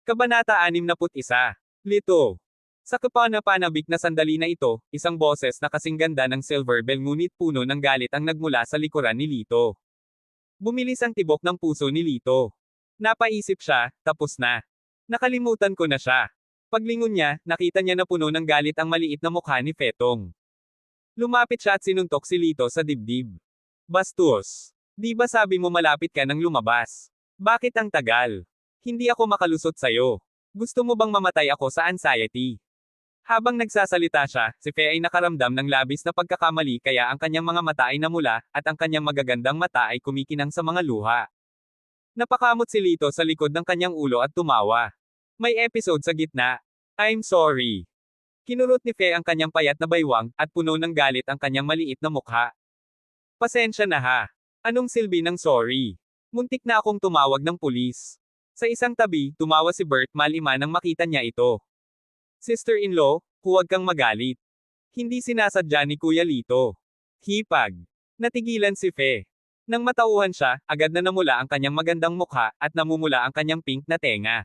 Kabanata 61. Lito. Sa kapanapanabik na sandali na ito, isang boses na kasing ganda ng silver bell ngunit puno ng galit ang nagmula sa likuran ni Lito. Bumilis ang tibok ng puso ni Lito. Napaisip siya, tapos na. Nakalimutan ko na siya. Paglingon niya, nakita niya na puno ng galit ang maliit na mukha ni Fetong. Lumapit siya at sinuntok si Lito sa dibdib. Bastos. Di ba sabi mo malapit ka nang lumabas? Bakit ang tagal? Hindi ako makalusot sa'yo. Gusto mo bang mamatay ako sa anxiety? Habang nagsasalita siya, si Fe ay nakaramdam ng labis na pagkakamali kaya ang kanyang mga mata ay namula, at ang kanyang magagandang mata ay kumikinang sa mga luha. Napakamot si Lito sa likod ng kanyang ulo at tumawa. May episode sa gitna. I'm sorry. Kinurot ni Fe ang kanyang payat na baywang, at puno ng galit ang kanyang maliit na mukha. Pasensya na ha. Anong silbi ng sorry? Muntik na akong tumawag ng pulis. Sa isang tabi, tumawa si Bert malima nang makita niya ito. Sister-in-law, huwag kang magalit. Hindi sinasadya ni Kuya Lito. Hipag. Natigilan si Fe. Nang matauhan siya, agad na namula ang kanyang magandang mukha, at namumula ang kanyang pink na tenga.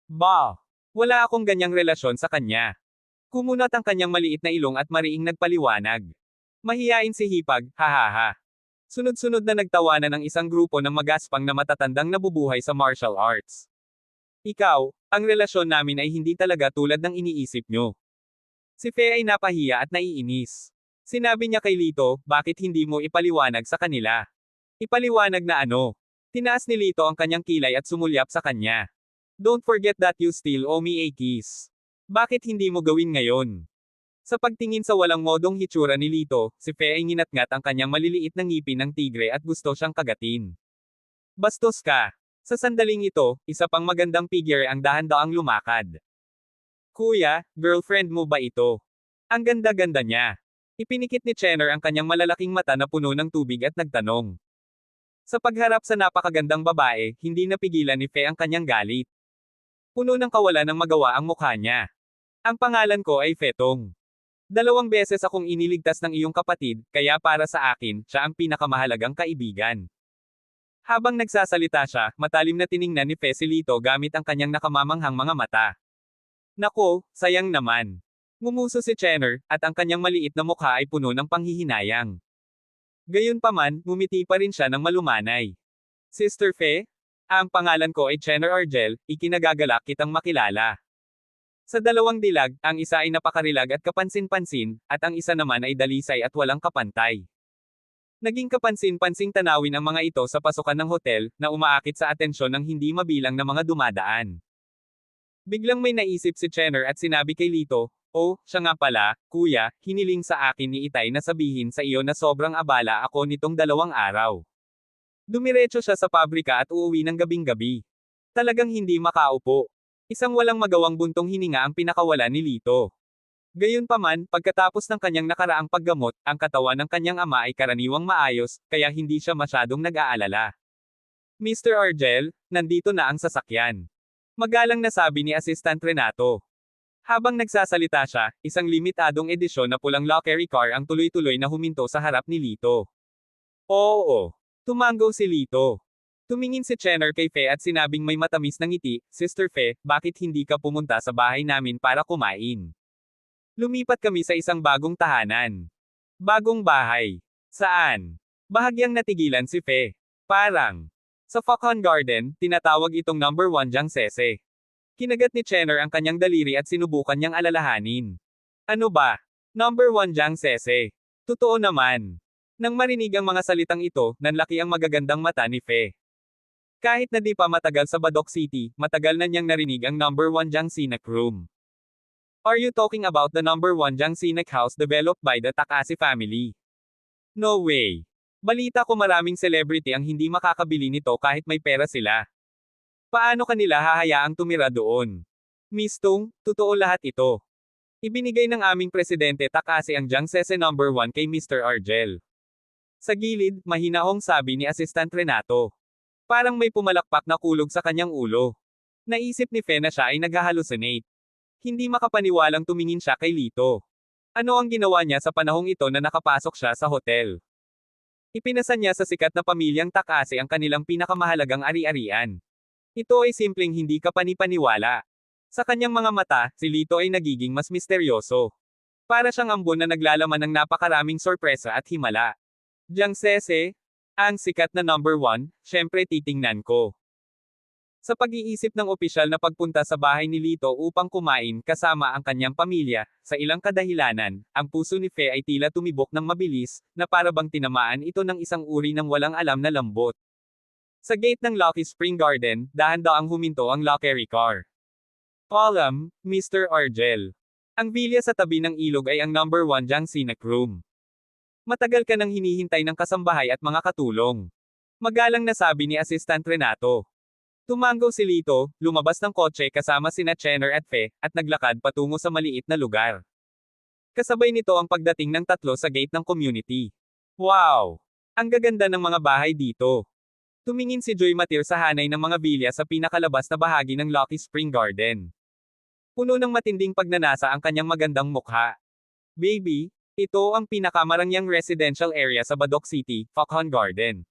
Bah! Wala akong ganyang relasyon sa kanya. Kumunat ang kanyang maliit na ilong at mariing nagpaliwanag. Mahiyain si Hipag, hahaha. Sunod-sunod na nagtawanan ng isang grupo ng magaspang na matatandang nabubuhay sa martial arts. Ikaw, ang relasyon namin ay hindi talaga tulad ng iniisip nyo. Si Fe ay napahiya at naiinis. Sinabi niya kay Lito, bakit hindi mo ipaliwanag sa kanila? Ipaliwanag na ano? Tinaas ni Lito ang kanyang kilay at sumulyap sa kanya. Don't forget that you still owe me a kiss. Bakit hindi mo gawin ngayon? Sa pagtingin sa walang modong hitsura ni Lito, si Fe ay nginatngat ang kanyang maliliit na ngipin ng tigre at gusto siyang kagatin. Bastos ka! Sa sandaling ito, isa pang magandang figure ang dahan-daang lumakad. Kuya, girlfriend mo ba ito? Ang ganda-ganda niya. Ipinikit ni Chenner ang kanyang malalaking mata na puno ng tubig at nagtanong. Sa pagharap sa napakagandang babae, hindi napigilan ni Fe ang kanyang galit. Puno ng kawalan ng magawa ang mukha niya. Ang pangalan ko ay Fetong. 2 beses akong iniligtas ng iyong kapatid, kaya para sa akin, siya ang pinakamahalagang kaibigan. Habang nagsasalita siya, matalim na tiningnan ni Fe si Lito gamit ang kanyang nakamamanghang mga mata. Nako, sayang naman. Ngumuso si Chenner, at ang kanyang maliit na mukha ay puno ng panghihinayang. Gayunpaman, ngumiti pa rin siya ng malumanay. Sister Fe? Ang pangalan ko ay Chenner Argel, ikinagagalak kitang makilala. Sa 2 dilag, ang isa ay napakarilag at kapansin-pansin, at ang isa naman ay dalisay at walang kapantay. Naging kapansin-pansing tanawin ang mga ito sa pasukan ng hotel, na umaakit sa atensyon ng hindi mabilang na mga dumadaan. Biglang may naisip si Chenner at sinabi kay Lito, oh, siya nga pala, kuya, hiniling sa akin ni Itay na sabihin sa iyo na sobrang abala ako nitong 2 araw. Dumiretso siya sa pabrika at uuwi ng gabing-gabi. Talagang hindi makaupo. Isang walang magawang buntong hininga ang pinakawala ni Lito. Gayunpaman, pagkatapos ng kanyang nakaraang paggamot, ang katawan ng kanyang ama ay karaniwang maayos, kaya hindi siya masyadong nag-aalala. Mr. Argel, nandito na ang sasakyan. Magalang na sabi ni Assistant Renato. Habang nagsasalita siya, isang limitadong edisyon na pulang luxury car ang tuloy-tuloy na huminto sa harap ni Lito. Oo. Tumango si Lito. Tumingin si Chenner kay Fe at sinabing may matamis na ngiti, Sister Fe, bakit hindi ka pumunta sa bahay namin para kumain? Lumipat kami sa isang bagong tahanan. Bagong bahay. Saan? Bahagyang natigilan si Fe. Parang. Sa Falcon Garden, tinatawag itong number 1 Jiang Sese. Kinagat ni Chenner ang kanyang daliri at sinubukan niyang alalahanin. Ano ba? Number 1 Jiang Sese. Totoo naman. Nang marinig ang mga salitang ito, nanlaki ang magagandang mata ni Fe. Kahit na di pa matagal sa Badok City, matagal na niyang narinig ang number 1 Jiang Sinak Room. Are you talking about the number 1 Jiang Sinak house developed by the Takase family? No way. Balita ko maraming celebrity ang hindi makakabili nito kahit may pera sila. Paano kanila hahayaang tumira doon? Miss Tong, totoo lahat ito. Ibinigay ng aming presidente Takase ang Jiang Sese number 1 kay Mr. Argel. Sa gilid, mahinahong sabi ni Assistant Renato. Parang may pumalakpak na kulog sa kanyang ulo. Naisip ni Fe na siya ay naghahallucinate. Hindi makapaniwalang tumingin siya kay Lito. Ano ang ginawa niya sa panahong ito na nakapasok siya sa hotel? Ipinasa niya sa sikat na pamilyang Takase ang kanilang pinakamahalagang ari-arian. Ito ay simpleng hindi ka panipaniwala. Sa kanyang mga mata, si Lito ay nagiging mas misteryoso. Para siyang ambon na naglalaman ng napakaraming sorpresa at himala. Jiang Sese, ang sikat na number 1, syempre titingnan ko. Sa pag-iisip ng opisyal na pagpunta sa bahay ni Lito upang kumain kasama ang kanyang pamilya, sa ilang kadahilanan, ang puso ni Fe ay tila tumibok ng mabilis, na para bang tinamaan ito ng isang uri ng walang alam na lambot. Sa gate ng Lucky Spring Garden, dahan-daang huminto ang Lockery car. Column, Mr. Argel. Ang bilya sa tabi ng ilog ay ang number 1 Jiang Sinak room. Matagal ka nang hinihintay ng kasambahay at mga katulong. Magalang na sabi ni Assistant Renato. Tumango si Lito, lumabas ng kotse kasama sina Chenner at Fe, at naglakad patungo sa maliit na lugar. Kasabay nito ang pagdating ng tatlo sa gate ng community. Wow! Ang gaganda ng mga bahay dito. Tumingin si Joy Matir sa hanay ng mga bilya sa pinakalabas na bahagi ng Lucky Spring Garden. Puno ng matinding pagnanasa ang kanyang magandang mukha. Baby, ito ang pinakamarangyang residential area sa Badoc City, Focon Garden.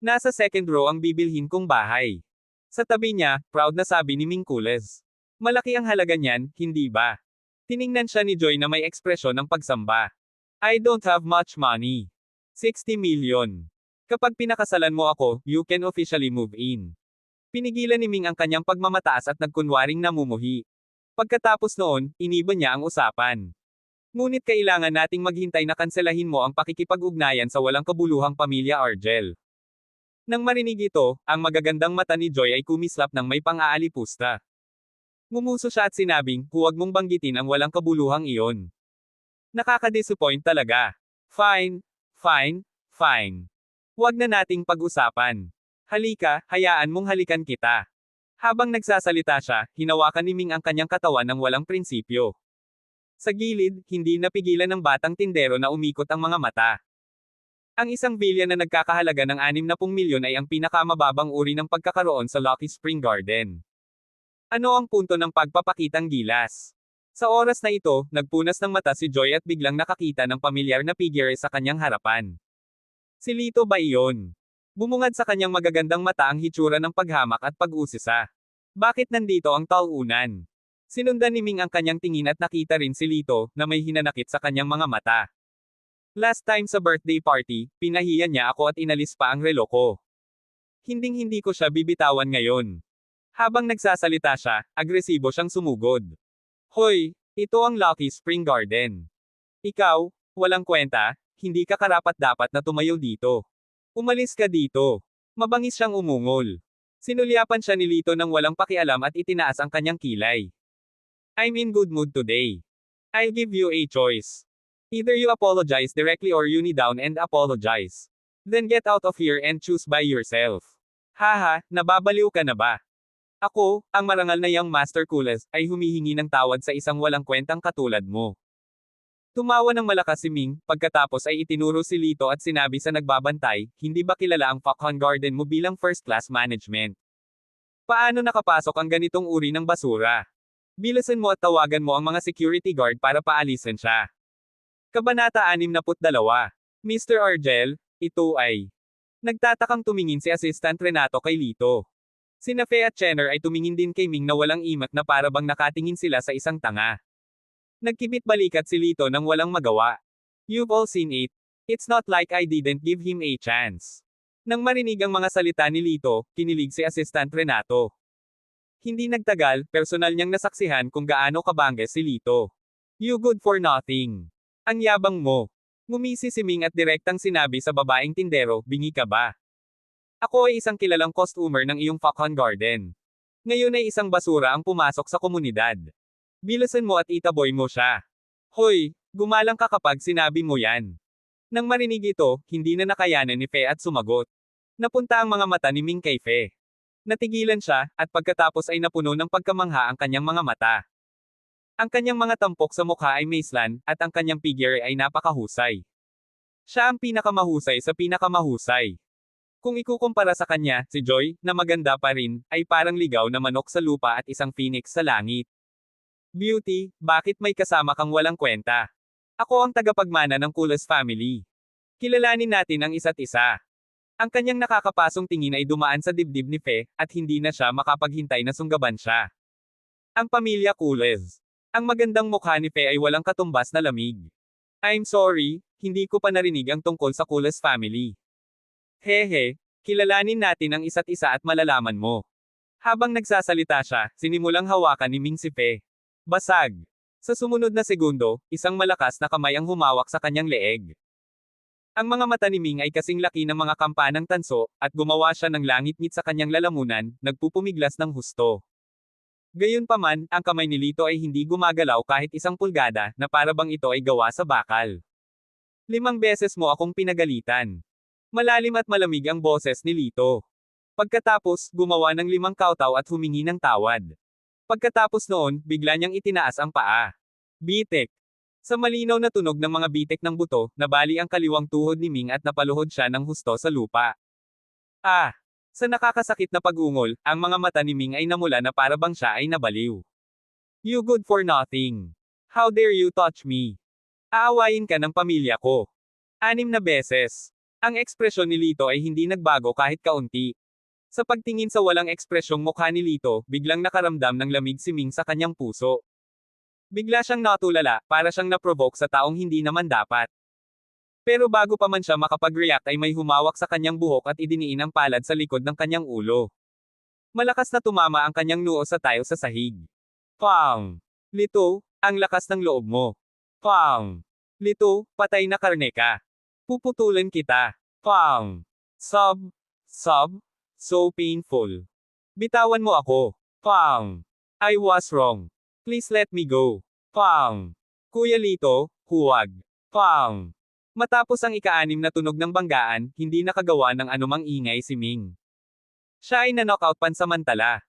Nasa second row ang bibilhin kong bahay. Sa tabi niya, proud na sabi ni Ming Kules. Malaki ang halaga niyan, hindi ba? Tiningnan siya ni Joy na may ekspresyon ng pagsamba. I don't have much money. 60 million. Kapag pinakasalan mo ako, you can officially move in. Pinigilan ni Ming ang kanyang pagmamataas at nagkunwaring namumuhi. Pagkatapos noon, iniba niya ang usapan. Ngunit kailangan nating maghintay na kanselahin mo ang pakikipag-ugnayan sa walang kabuluhang pamilya Argel. Nang marinig ito, ang magagandang mata ni Joy ay kumislap ng may pang-aalipusta. Ngumuso siya at sinabing, huwag mong banggitin ang walang kabuluhang iyon. Nakaka-disappoint talaga. Fine, fine, fine. Huwag na nating pag-usapan. Halika, hayaan mong halikan kita. Habang nagsasalita siya, hinawakan ni Ming ang kanyang katawan ng walang prinsipyo. Sa gilid, hindi napigilan ng batang tindero na umikot ang mga mata. Ang isang bilya na nagkakahalaga ng 60 milyon ay ang pinakamababang uri ng pagkakaroon sa Lucky Spring Garden. Ano ang punto ng pagpapakitang gilas? Sa oras na ito, nagpunas ng mata si Joy at biglang nakakita ng pamilyar na figure sa kanyang harapan. Si Lito ba iyon? Bumungad sa kanyang magagandang mata ang hitsura ng paghamak at pag-usisa. Bakit nandito ang talunan? Sinundan ni Ming ang kanyang tingin at nakita rin si Lito, na may hinanakit sa kanyang mga mata. Last time sa birthday party, pinahiya niya ako at inalis pa ang relo ko. Hinding-hindi ko siya bibitawan ngayon. Habang nagsasalita siya, agresibo siyang sumugod. Hoy, ito ang Lucky Spring Garden. Ikaw, walang kwenta, hindi ka karapat-dapat na tumayo dito. Umalis ka dito. Mabangis siyang umungol. Sinulyapan siya ni Lito ng walang pakialam at itinaas ang kanyang kilay. I'm in good mood today. I'll give you a choice. Either you apologize directly or you kneel down and apologize. Then get out of here and choose by yourself. Haha, nababaliw ka na ba? Ako, ang marangal na young Master Kules, ay humihingi ng tawad sa isang walang kwentang katulad mo. Tumawa ng malakas si Ming, pagkatapos ay itinuro si Lito at sinabi sa nagbabantay, hindi ba kilala ang Focon Garden mo bilang first-class management? Paano nakapasok ang ganitong uri ng basura? Bilasan mo at tawagan mo ang mga security guard para paalisan siya. Kabanata 62. Mr. Argel, ito ay. Nagtatakang tumingin si Assistant Renato kay Lito. Sina Fe at Chenner ay tumingin din kay Ming na walang imak na para bang nakatingin sila sa isang tanga. Nagkibit balikat si Lito nang walang magawa. You've all seen it. It's not like I didn't give him a chance. Nang marinig ang mga salita ni Lito, kinilig si Assistant Renato. Hindi nagtagal, personal niyang nasaksihan kung gaano kabangga si Lito. You good for nothing. Ang yabang mo. Ngumisi si Ming at direktang sinabi sa babaeng tindero, bingi ka ba? Ako ay isang kilalang customer ng iyong Focon Garden. Ngayon ay isang basura ang pumasok sa komunidad. Bilasan mo at itaboy mo siya. Hoy, gumalang ka kapag sinabi mo yan. Nang marinig ito, hindi na nakayanan ni Fe at sumagot. Napunta ang mga mata ni Ming kay Fe. Natigilan siya, at pagkatapos ay napuno ng pagkamangha ang kanyang mga mata. Ang kanyang mga tampok sa mukha ay maislan, at ang kanyang figure ay napakahusay. Siya ang pinakamahusay sa pinakamahusay. Kung ikukumpara sa kanya, si Joy, na maganda pa rin, ay parang ligaw na manok sa lupa at isang phoenix sa langit. Beauty, bakit may kasama kang walang kwenta? Ako ang tagapagmana ng Kules family. Kilalanin natin ang isa't isa. Ang kanyang nakakapasong tingin ay dumaan sa dibdib ni Fe, at hindi na siya makapaghintay na sunggaban siya. Ang pamilya Kules. Ang magandang mukha ni Fe ay walang katumbas na lamig. I'm sorry, hindi ko pa narinig ang tungkol sa Kules family. Hehe, kilalanin natin ang isa't isa at malalaman mo. Habang nagsasalita siya, sinimulang hawakan ni Ming si Fe. Basag. Sa sumunod na segundo, isang malakas na kamay ang humawak sa kanyang leeg. Ang mga mata ni Ming ay kasing laki ng mga kampanang tanso, at gumawa siya ng langit-ngit sa kanyang lalamunan, nagpupumiglas ng husto. Gayunpaman, ang kamay ni Lito ay hindi gumagalaw kahit isang pulgada, na para bang ito ay gawa sa bakal. 5 beses mo akong pinagalitan. Malalim at malamig ang boses ni Lito. Pagkatapos, gumawa ng 5 kawtaw at humingi ng tawad. Pagkatapos noon, bigla niyang itinaas ang paa. Bitek. Sa malinaw na tunog ng mga bitek ng buto, nabali ang kaliwang tuhod ni Ming at napaluhod siya ng husto sa lupa. Ah! Sa nakakasakit na pag-ungol, ang mga mata ni Ming ay namula na para bang siya ay nabaliw. You good for nothing. How dare you touch me? Aawayin ka ng pamilya ko. 6 na beses. Ang ekspresyon ni Lito ay hindi nagbago kahit kaunti. Sa pagtingin sa walang ekspresyong mukha ni Lito, biglang nakaramdam ng lamig si Ming sa kanyang puso. Bigla siyang natulala, para siyang naprovoke sa taong hindi naman dapat. Pero bago pa man siya makapag-react ay may humawak sa kanyang buhok at idiniin ang palad sa likod ng kanyang ulo. Malakas na tumama ang kanyang noo sa tile sa sahig. Pang! Lito, ang lakas ng loob mo. Pang! Lito, patay na karne ka. Puputulan kita. Pang! Sob! So painful. Bitawan mo ako. Pang! I was wrong. Please let me go. Pang! Kuya Lito, huwag. Pang! Matapos ang ika-6 na tunog ng banggaan, hindi nakagawa ng anumang ingay si Ming. Siya ay na-knockout pansamantala.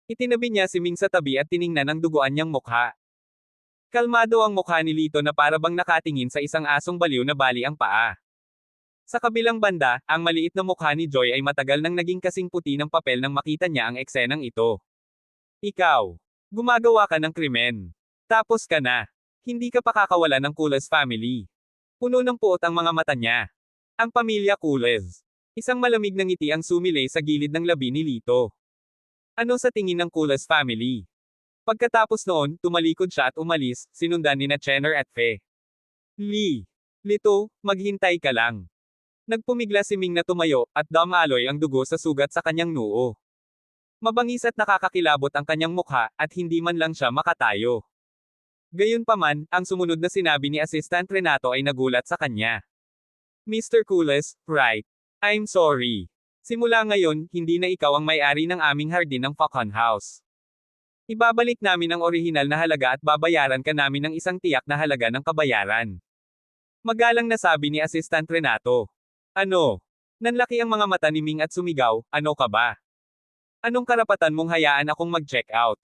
Itinabi niya si Ming sa tabi at tiningnan ang duguan niyang mukha. Kalmado ang mukha ni Lito na para bang nakatingin sa isang asong baliw na bali ang paa. Sa kabilang banda, ang maliit na mukha ni Joy ay matagal nang naging kasing puti ng papel nang makita niya ang eksenang ito. Ikaw. Gumagawa ka ng krimen. Tapos ka na. Hindi ka pa kakawala ng Kules family. Puno ng puot ang mga mata niya. Ang pamilya Kules. Isang malamig na ngiti ang sumilay sa gilid ng labi ni Lito. Ano sa tingin ng Kules family? Pagkatapos noon, tumalikod siya at umalis, sinundan ni na Chenner at Fe. Lito, maghintay ka lang. Nagpumigla si Ming na tumayo, at damaloy ang dugo sa sugat sa kanyang noo. Mabangis at nakakakilabot ang kanyang mukha, at hindi man lang siya makatayo. Gayunpaman, ang sumunod na sinabi ni Assistant Renato ay nagulat sa kanya. Mr. Kules, right. I'm sorry. Simula ngayon, hindi na ikaw ang may-ari ng aming hardin ng Falcon House. Ibabalik namin ang orihinal na halaga at babayaran ka namin ng isang tiyak na halaga ng kabayaran. Magalang na sabi ni Assistant Renato. Ano? Nanlaki ang mga mata ni Ming at sumigaw, ano ka ba? Anong karapatan mong hayaan akong mag-check out?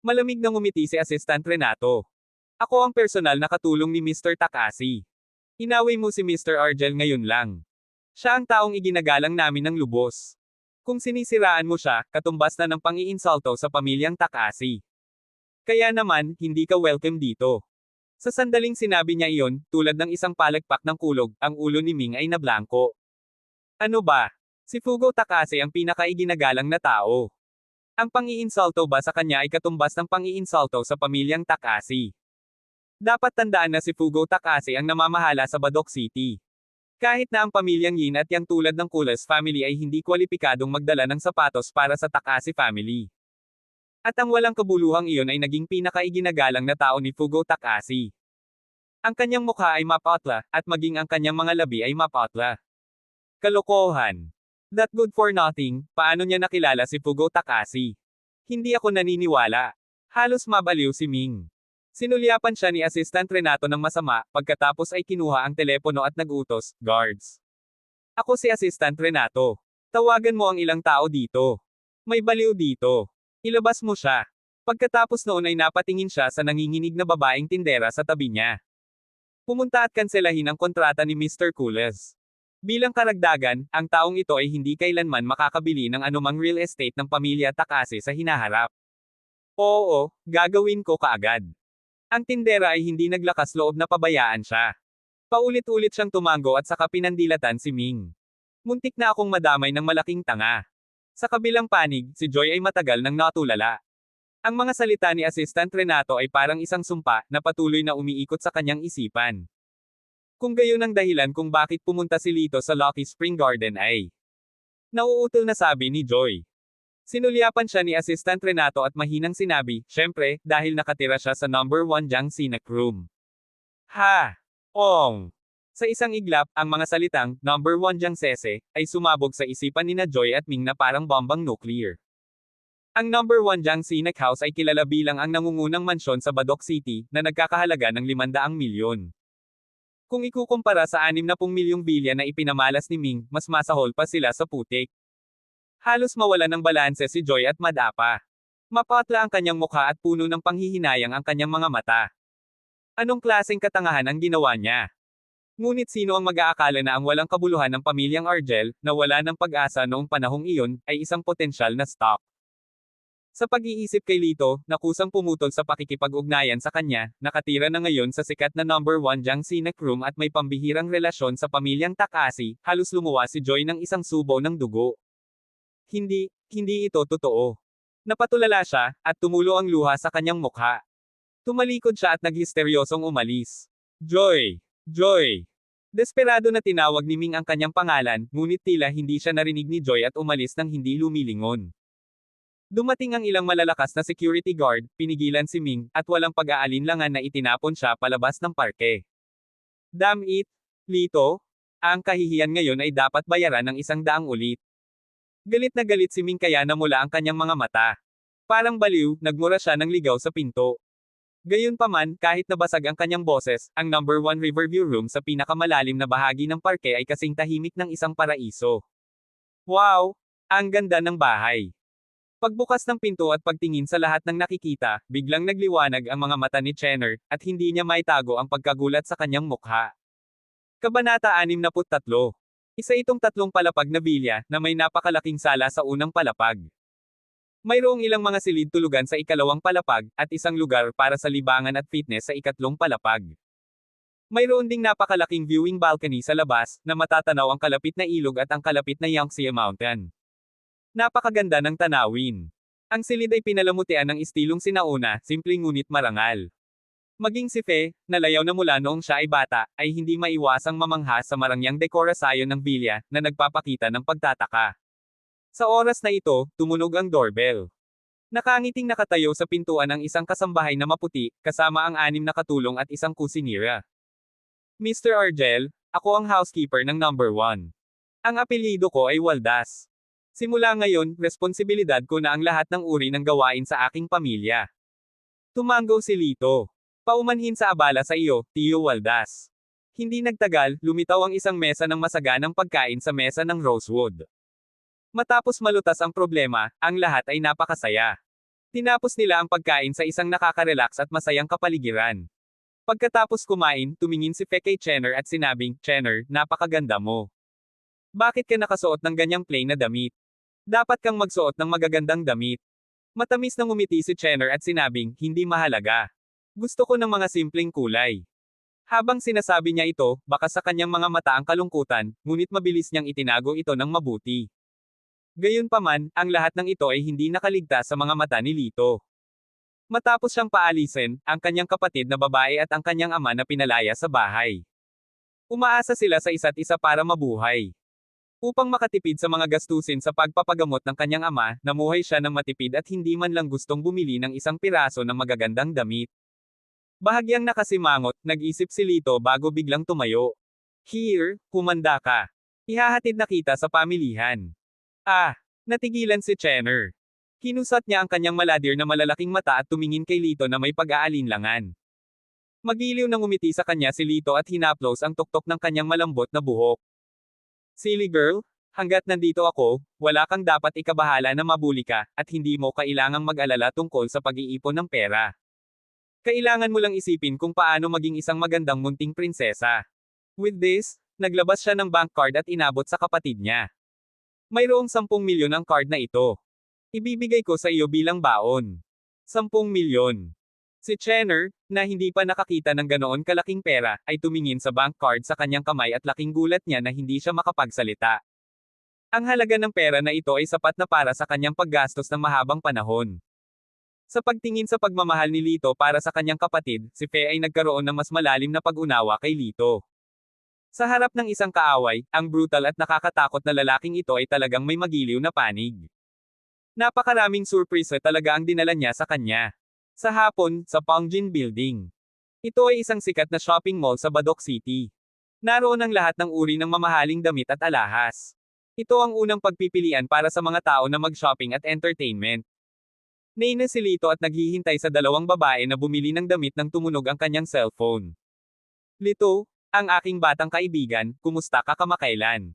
Malamig na ngumiti si Assistant Renato. Ako ang personal na katulong ni Mr. Takasi. Inaway mo si Mr. Argel ngayon lang. Siya ang taong iginagalang namin ng lubos. Kung sinisiraan mo siya, katumbas na ng pang-iinsulto sa pamilyang Takasi. Kaya naman, hindi ka welcome dito. Sa sandaling sinabi niya iyon, tulad ng isang palagpak ng kulog, ang ulo ni Ming ay nablangko. Ano ba? Si Fugo Takase ang pinakaiginagalang na tao. Ang pang-iinsulto ba sa kanya ay katumbas ng pang-iinsulto sa pamilyang Takasi? Dapat tandaan na si Fugo Takase ang namamahala sa Badok City. Kahit na ang pamilyang Yin at Yang tulad ng Kules family ay hindi kwalipikadong magdala ng sapatos para sa Takase family. At ang walang kabuluhang iyon ay naging pinakaiginagalang na tao ni Fugo Takasi. Ang kanyang mukha ay mapatla, at maging ang kanyang mga labi ay mapatla. Kalokohan. That good for nothing, paano niya nakilala si Fugo Takasi? Hindi ako naniniwala. Halos mabaliw si Ming. Sinulyapan siya ni Assistant Renato ng masama, pagkatapos ay kinuha ang telepono at nag-utos, guards. Ako si Assistant Renato. Tawagan mo ang ilang tao dito. May baliw dito. Ilabas mo siya. Pagkatapos noon ay napatingin siya sa nanginginig na babaeng tindera sa tabi niya. Pumunta at kanselahin ang kontrata ni Mr. Kules. Bilang karagdagan, ang taong ito ay hindi kailanman makakabili ng anumang real estate ng pamilya Takase sa hinaharap. Oo, gagawin ko kaagad. Ang tindera ay hindi naglakas loob na pabayaan siya. Paulit-ulit siyang tumango at saka pinandilatan si Ming. Muntik na akong madamay ng malaking tanga. Sa kabilang panig, si Joy ay matagal nang natulala. Ang mga salita ni Assistant Renato ay parang isang sumpa na patuloy na umiikot sa kanyang isipan. Kung gayon ang dahilan kung bakit pumunta si Lito sa Lucky Spring Garden ay nauutol na sabi ni Joy. Sinulyapan siya ni Assistant Renato at mahinang sinabi, syempre, dahil nakatira siya sa number 1 Jiang Sinak room. Ha! Ong! Sa isang iglap, ang mga salitang, number 1 Jiang Sese, ay sumabog sa isipan nina Joy at Ming na parang bombang nuclear. Ang number 1 Jiang Sinak House ay kilala bilang ang nangungunang mansyon sa Badoc City, na nagkakahalaga ng 500 milyon. Kung ikukumpara sa 60 milyong bilya na ipinamalas ni Ming, mas masahol pa sila sa putik. Halos mawalan ng balanse si Joy at madapa. Mapatla ang kanyang mukha at puno ng panghihinayang ang kanyang mga mata. Anong klaseng katangahan ang ginawa niya? Ngunit sino ang mag-aakala na ang walang kabuluhan ng pamilyang Argel, na wala ng pag-asa noong panahong iyon, ay isang potensyal na stock? Sa pag-iisip kay Lito, na kusang pumutol sa pakikipag-ugnayan sa kanya, nakatira na ngayon sa sikat na number 1 Jiang Sinak room at may pambihirang relasyon sa pamilyang Takasi, halos lumuwa si Joy ng isang subo ng dugo. Hindi ito totoo. Napatulala siya, at tumulo ang luha sa kanyang mukha. Tumalikod siya at naghisteryosong umalis. Joy! Joy! Desperado na tinawag ni Ming ang kanyang pangalan, ngunit tila hindi siya narinig ni Joy at umalis nang hindi lumilingon. Dumating ang ilang malalakas na security guard, pinigilan si Ming, at walang pag-aalinlangan na itinapon siya palabas ng parke. Damn it! Lito? Ang kahihiyan ngayon ay dapat bayaran ng 100 ulit. Galit na galit si Ming kaya namula ang kanyang mga mata. Parang baliw, nagmura siya ng ligaw sa pinto. Gayunpaman, kahit nabasag ang kanyang boses, ang number 1 Riverview room sa pinakamalalim na bahagi ng parke ay kasing tahimik ng isang paraiso. Wow! Ang ganda ng bahay! Pagbukas ng pinto at pagtingin sa lahat ng nakikita, biglang nagliwanag ang mga mata ni Chenner, at hindi niya maitago ang pagkagulat sa kanyang mukha. Kabanata 63. Isa itong 3 palapag na bilya, na may napakalaking sala sa unang palapag. Mayroong ilang mga silid tulugan sa ikalawang palapag, at isang lugar para sa libangan at fitness sa ikatlong palapag. Mayroon ding napakalaking viewing balcony sa labas, na matatanaw ang kalapit na ilog at ang kalapit na Yangtze Mountain. Napakaganda ng tanawin. Ang silid ay pinalamutian ng istilong sinauna, simpleng ngunit marangal. Maging si Fe, na layaw na mula noong siya ay bata, ay hindi maiwasang mamangha sa marangyang dekorasyon ng bilya, na nagpapakita ng pagtataka. Sa oras na ito, tumunog ang doorbell. Nakangiting nakatayo sa pintuan ang isang kasambahay na maputi, kasama ang 6 na katulong at isang kusinira. Mr. Argel, ako ang housekeeper ng number 1. Ang apelyido ko ay Waldas. Simula ngayon, responsibilidad ko na ang lahat ng uri ng gawain sa aking pamilya. Tumango si Lito. Paumanhin sa abala sa iyo, Tio Waldas. Hindi nagtagal, lumitaw ang isang mesa ng masaganang pagkain sa mesa ng Rosewood. Matapos malutas ang problema, ang lahat ay napakasaya. Tinapos nila ang pagkain sa isang nakaka-relax at masayang kapaligiran. Pagkatapos kumain, tumingin si Fe kay Chenner at sinabing, Chenner, napakaganda mo. Bakit ka nakasuot ng ganyang plain na damit? Dapat kang magsuot ng magagandang damit. Matamis na ngumiti si Chenner at sinabing, hindi mahalaga. Gusto ko ng mga simpleng kulay. Habang sinasabi niya ito, baka sa kanyang mga mata ang kalungkutan, ngunit mabilis niyang itinago ito ng mabuti. Gayunpaman, ang lahat ng ito ay hindi nakaligtas sa mga mata ni Lito. Matapos siyang paalisin, ang kanyang kapatid na babae at ang kanyang ama na pinalaya sa bahay. Umaasa sila sa isa't isa para mabuhay. Upang makatipid sa mga gastusin sa pagpapagamot ng kanyang ama, namuhay siya ng matipid at hindi man lang gustong bumili ng isang piraso ng magagandang damit. Bahagyang nakasimangot, nag-isip si Lito bago biglang tumayo. Here, humanda ka. Ihahatid na kita sa pamilihan. Natigilan si Chenner. Kinusat niya ang kanyang maladir na malalaking mata at tumingin kay Lito na may pag-aalinlangan. Magiliw na ngumiti sa kanya si Lito at hinaplos ang tuktok ng kanyang malambot na buhok. Silly girl, hanggat nandito ako, wala kang dapat ikabahala na mabuli ka, at hindi mo kailangang mag-alala tungkol sa pag-iipon ng pera. Kailangan mo lang isipin kung paano maging isang magandang munting prinsesa. With this, naglabas siya ng bank card at inabot sa kapatid niya. Mayroong 10 milyon ang card na ito. Ibibigay ko sa iyo bilang baon. 10 milyon. Si Chenner, na hindi pa nakakita ng ganoon kalaking pera, ay tumingin sa bank card sa kanyang kamay at laking gulat niya na hindi siya makapagsalita. Ang halaga ng pera na ito ay sapat na para sa kanyang paggastos ng mahabang panahon. Sa pagtingin sa pagmamahal ni Lito para sa kanyang kapatid, si Fe ay nagkaroon ng mas malalim na pag-unawa kay Lito. Sa harap ng isang kaaway, ang brutal at nakakatakot na lalaking ito ay talagang may magiliw na panig. Napakaraming surprise talaga ang dinala niya sa kanya. Sa hapon, sa Pongjin Building. Ito ay isang sikat na shopping mall sa Badok City. Naroon ang lahat ng uri ng mamahaling damit at alahas. Ito ang unang pagpipilian para sa mga tao na mag-shopping at entertainment. Naina si Lito at naghihintay sa dalawang babae na bumili ng damit nang tumunog ang kanyang cellphone. Lito, ang aking batang kaibigan, kumusta ka kamakailan?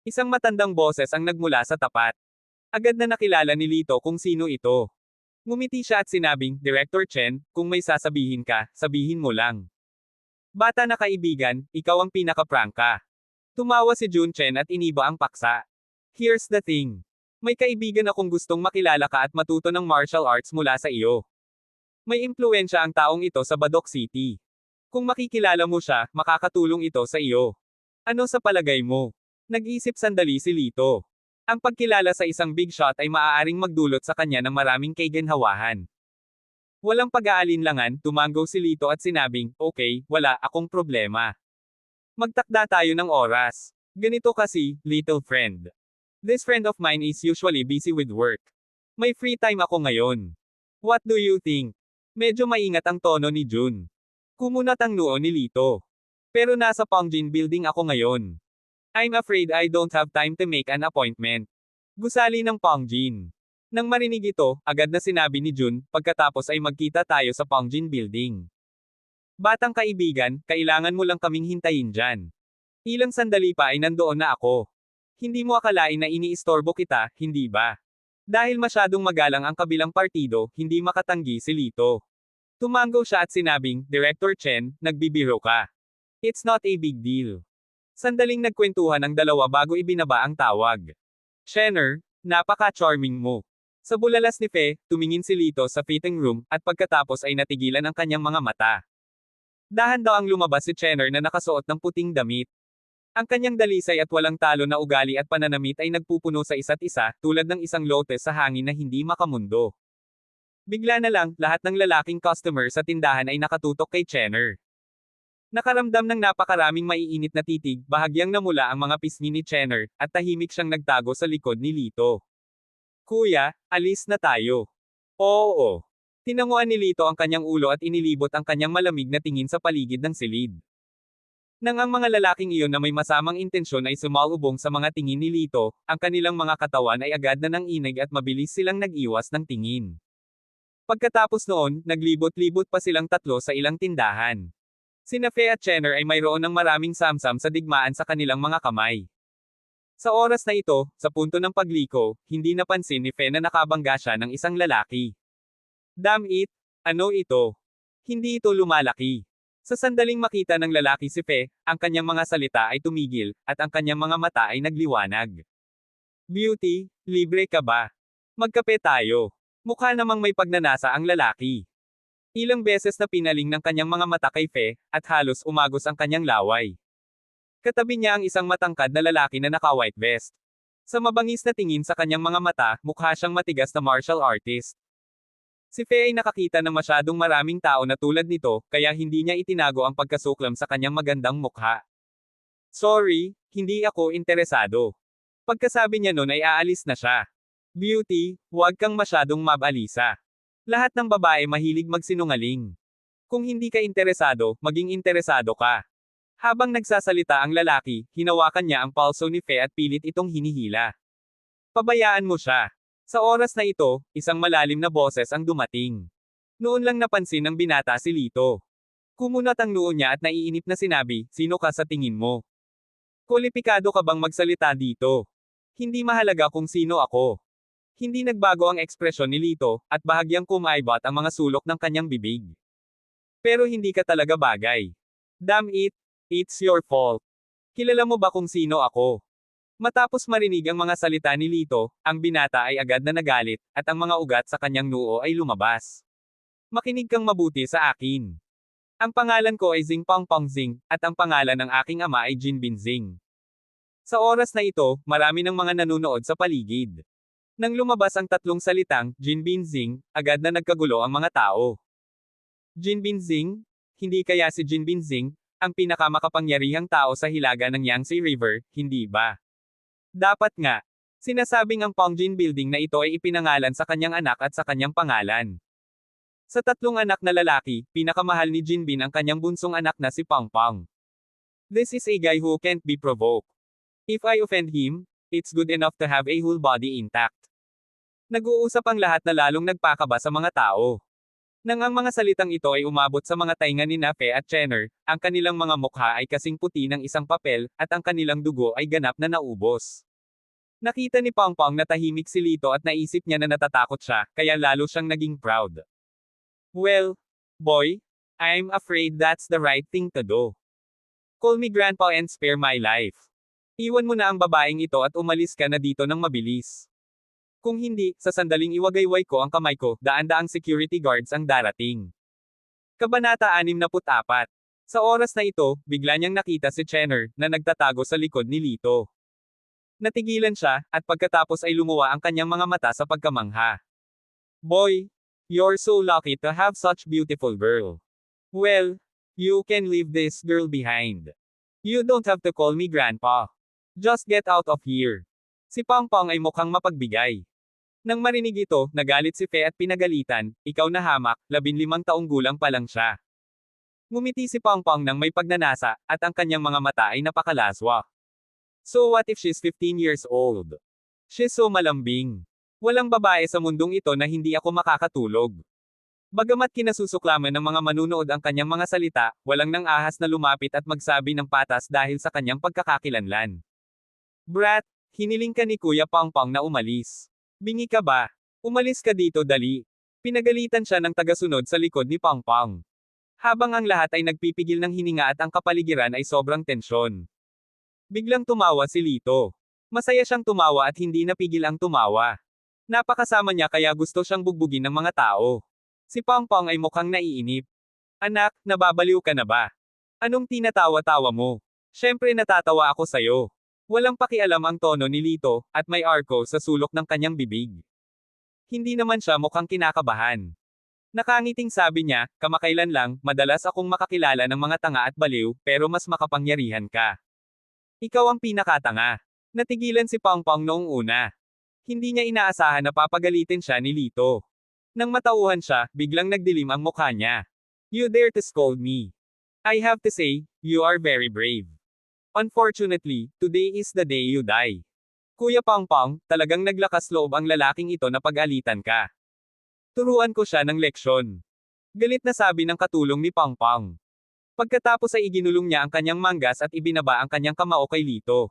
Isang matandang boses ang nagmula sa tapat. Agad na nakilala ni Lito kung sino ito. Ngumiti siya at sinabing, Director Chen, kung may sasabihin ka, sabihin mo lang. Bata na kaibigan, ikaw ang pinaka-prangka. Tumawa si Jun Chen at iniba ang paksa. Here's the thing. May kaibigan akong gustong makilala ka at matuto ng martial arts mula sa iyo. May impluensya ang taong ito sa Badok City. Kung makikilala mo siya, makakatulong ito sa iyo. Ano sa palagay mo? Nag-isip sandali si Lito. Ang pagkilala sa isang big shot ay maaaring magdulot sa kanya ng maraming kaiganhawahan. Walang pag-aalinlangan, tumango si Lito at sinabing, okay, wala akong problema. Magtakda tayo ng oras. Ganito kasi, little friend. This friend of mine is usually busy with work. May free time ako ngayon. What do you think? Medyo maingat ang tono ni Jun. Kumunat ang noo ni Lito. Pero nasa Pongjin Building ako ngayon. I'm afraid I don't have time to make an appointment. Gusali ng Pongjin. Nang marinig ito, agad na sinabi ni Jun, pagkatapos ay magkita tayo sa Pongjin Building. Batang kaibigan, kailangan mo lang kaming hintayin dyan. Ilang sandali pa ay nandoon na ako. Hindi mo akalain na iniistorbo kita, hindi ba? Dahil masyadong magalang ang kabilang partido, hindi makatanggi si Lito. Tumango siya at sinabing, Director Chen, nagbibiro ka. It's not a big deal. Sandaling nagkwentuhan ang dalawa bago ibinaba ang tawag. Chenner, napaka-charming mo. Sa bulalas ni Fe, tumingin si Lito sa fitting room, at pagkatapos ay natigilan ang kanyang mga mata. Dahan daw ang lumabas si Chenner na nakasuot ng puting damit. Ang kanyang dalisay at walang talo na ugali at pananamit ay nagpupuno sa isa't isa, tulad ng isang lotes sa hangin na hindi makamundo. Bigla na lang, lahat ng lalaking customer sa tindahan ay nakatutok kay Chenner. Nakaramdam ng napakaraming maiinit na titig, bahagyang namula ang mga pisngi ni Chenner, at tahimik siyang nagtago sa likod ni Lito. Kuya, alis na tayo. Oo. Tinanguan ni Lito ang kanyang ulo at inilibot ang kanyang malamig na tingin sa paligid ng silid. Nang ang mga lalaking iyon na may masamang intensyon ay sumalubong sa mga tingin ni Lito, ang kanilang mga katawan ay agad na nanginig at mabilis silang nag-iwas ng tingin. Pagkatapos noon, naglibot-libot pa silang tatlo sa ilang tindahan. Sina Fe at Chenner ay mayroon ng maraming samsam sa digmaan sa kanilang mga kamay. Sa oras na ito, sa punto ng pagliko, hindi napansin ni Fe na nakabangga siya ng isang lalaki. Damn it! Ano ito? Hindi ito lumalaki. Sa sandaling makita ng lalaki si Fe, ang kanyang mga salita ay tumigil, at ang kanyang mga mata ay nagliwanag. Beauty, libre ka ba? Magkape tayo. Mukha namang may pagnanasa ang lalaki. Ilang beses na pinaling ng kanyang mga mata kay Fe, at halos umagos ang kanyang laway. Katabi niya ang isang matangkad na lalaki na naka-white vest. Sa mabangis na tingin sa kanyang mga mata, mukha siyang matigas na martial artist. Si Fe ay nakakita ng masyadong maraming tao na tulad nito, kaya hindi niya itinago ang pagkasuklam sa kanyang magandang mukha. Sorry, hindi ako interesado. Pagkasabi niya nun ay aalis na siya. Beauty, huwag kang masyadong mabalisa. Lahat ng babae mahilig magsinungaling. Kung hindi ka interesado, maging interesado ka. Habang nagsasalita ang lalaki, hinawakan niya ang palso ni Fe at pilit itong hinihila. Pabayaan mo siya. Sa oras na ito, isang malalim na boses ang dumating. Noon lang napansin ng binata si Lito. Kumunat ang noo niya at naiinip na sinabi, sino ka sa tingin mo? Kwalipikado ka bang magsalita dito? Hindi mahalaga kung sino ako. Hindi nagbago ang ekspresyon ni Lito, at bahagyang kumaibot ang mga sulok ng kanyang bibig. Pero hindi ka talaga bagay. Damn it, it's your fault. Kilala mo ba kung sino ako? Matapos marinig ang mga salita ni Lito, ang binata ay agad na nagalit, at ang mga ugat sa kanyang noo ay lumabas. Makinig kang mabuti sa akin. Ang pangalan ko ay Zing Pong Pong Zing, at ang pangalan ng aking ama ay Jin Bin Zing. Sa oras na ito, marami ng mga nanunood sa paligid. Nang lumabas ang tatlong salitang, Jin Binzing, agad na nagkagulo ang mga tao. Jin Binzing? Hindi kaya si Jin Binzing, ang pinakamakapangyarihang tao sa hilaga ng Yangtze River, hindi ba? Dapat nga. Sinasabing ang Pongjin Building na ito ay ipinangalan sa kanyang anak at sa kanyang pangalan. Sa tatlong anak na lalaki, pinakamahal ni Jinbin ang kanyang bunsong anak na si Pangpang. This is a guy who can't be provoked. If I offend him, it's good enough to have a whole body intact. Nag-uusap ang lahat na lalong nagpakaba sa mga tao. Nang ang mga salitang ito ay umabot sa mga tainga ni Nafe at Chenner, ang kanilang mga mukha ay kasing puti ng isang papel, at ang kanilang dugo ay ganap na naubos. Nakita ni Pangpang na tahimik si Lito at naisip niya na natatakot siya, kaya lalo siyang naging proud. Well, boy, I'm afraid that's the right thing to do. Call me grandpa and spare my life. Iwan mo na ang babaeng ito at umalis ka na dito ng mabilis. Kung hindi, sa sandaling iwagayway ko ang kamay ko, daan-daang security guards ang darating. Kabanata 64. Sa oras na ito, bigla niyang nakita si Chenner, na nagtatago sa likod ni Lito. Natigilan siya, at pagkatapos ay lumuwa ang kanyang mga mata sa pagkamangha. Boy, you're so lucky to have such beautiful girl. Well, you can leave this girl behind. You don't have to call me grandpa. Just get out of here. Si Pangpang ay mukhang mapagbigay. Nang marinig ito, nagalit si Fe at pinagalitan, ikaw na hamak, 15 taong gulang pa lang siya. Ngumiti si Pangpang nang may pagnanasa, at ang kanyang mga mata ay napakalaswa. So what if she's 15 years old? She's so malambing. Walang babae sa mundong ito na hindi ako makakatulog. Bagamat kinasusuklaman ng mga manunood ang kanyang mga salita, walang nang ahas na lumapit at magsabi ng patas dahil sa kanyang pagkakakilanlan. Brat, hiniling ka ni Kuya Pangpang na umalis. Bingi ka ba? Umalis ka dito dali. Pinagalitan siya ng tagasunod sa likod ni Pangpang. Habang ang lahat ay nagpipigil ng hininga at ang kapaligiran ay sobrang tensyon. Biglang tumawa si Lito. Masaya siyang tumawa at hindi napigil ang tumawa. Napakasama niya kaya gusto siyang bugbugin ng mga tao. Si Pangpang ay mukhang naiinip. Anak, nababaliw ka na ba? Anong tinatawa-tawa mo? Siyempre natatawa ako sayo. Walang pakialam ang tono ni Lito, at may arko sa sulok ng kanyang bibig. Hindi naman siya mukhang kinakabahan. Nakangiting sabi niya, kamakailan lang, madalas akong makakilala ng mga tanga at baliw, pero mas makapangyarihan ka. Ikaw ang pinakatanga. Natigilan si Pangpang noong una. Hindi niya inaasahan na papagalitin siya ni Lito. Nang matauhan siya, biglang nagdilim ang mukha niya. You dare to scold me. I have to say, you are very brave. Unfortunately, today is the day you die. Kuya Pangpang, talagang naglakas loob ang lalaking ito na pag-alitan ka. Turuan ko siya ng leksyon. Galit na sabi ng katulong ni Pangpang. Pagkatapos ay iginulong niya ang kanyang manggas at ibinaba ang kanyang kamao kay Lito.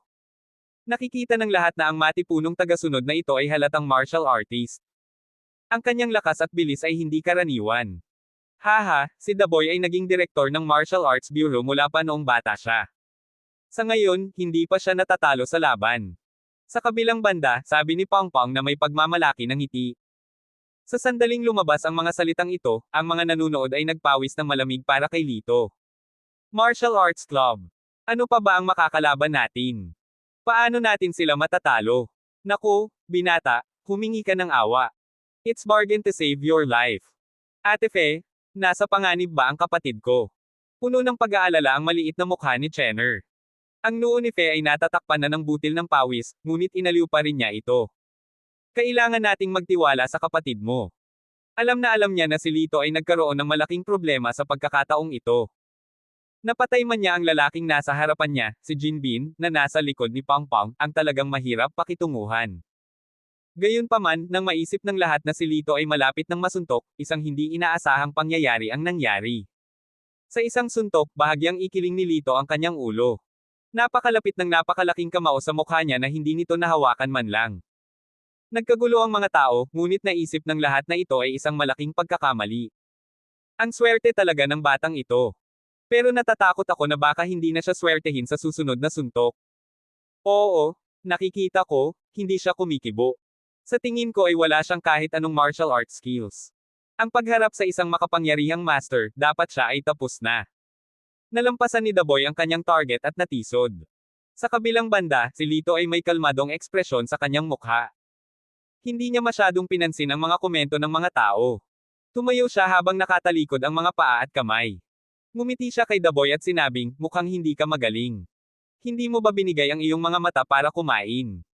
Nakikita ng lahat na ang matipunong tagasunod na ito ay halatang martial artist. Ang kanyang lakas at bilis ay hindi karaniwan. Haha, si The Boy ay naging direktor ng Martial Arts Bureau mula pa noong bata siya. Sa ngayon, hindi pa siya natatalo sa laban. Sa kabilang banda, sabi ni Pangpang na may pagmamalaki ng ngiti. Sa sandaling lumabas ang mga salitang ito, ang mga nanunood ay nagpawis ng malamig para kay Lito. Martial Arts Club. Ano pa ba ang makakalaban natin? Paano natin sila matatalo? Naku, binata, humingi ka ng awa. It's bargain to save your life. Ate Fe, nasa panganib ba ang kapatid ko? Puno ng pag-aalala ang maliit na mukha ni Chenner. Ang noo ni Fe ay natatakpan na ng butil ng pawis, ngunit inaliw pa rin niya ito. Kailangan nating magtiwala sa kapatid mo. Alam niya na si Lito ay nagkaroon ng malaking problema sa pagkakataong ito. Napatay man niya ang lalaking nasa harapan niya, si Jinbin, na nasa likod ni Pangpang, ang talagang mahirap pakitunguhan. Gayunpaman, nang maisip ng lahat na si Lito ay malapit ng masuntok, isang hindi inaasahang pangyayari ang nangyari. Sa isang suntok, bahagyang ikiling ni Lito ang kanyang ulo. Napakalapit ng napakalaking kamao sa mukha niya na hindi nito nahawakan man lang. Nagkagulo ang mga tao, ngunit naisip ng lahat na ito ay isang malaking pagkakamali. Ang swerte talaga ng batang ito. Pero natatakot ako na baka hindi na siya swertehin sa susunod na suntok. Oo, nakikita ko, hindi siya kumikibo. Sa tingin ko ay wala siyang kahit anong martial arts skills. Ang pagharap sa isang makapangyarihang master, dapat siya ay tapos na. Nalampasan ni The Boy ang kanyang target at natisod. Sa kabilang banda, si Lito ay may kalmadong ekspresyon sa kanyang mukha. Hindi niya masyadong pinansin ang mga komento ng mga tao. Tumayo siya habang nakatalikod ang mga paa at kamay. Ngumiti siya kay The Boy at sinabing, mukhang hindi ka magaling. Hindi mo ba binigay ang iyong mga mata para kumain?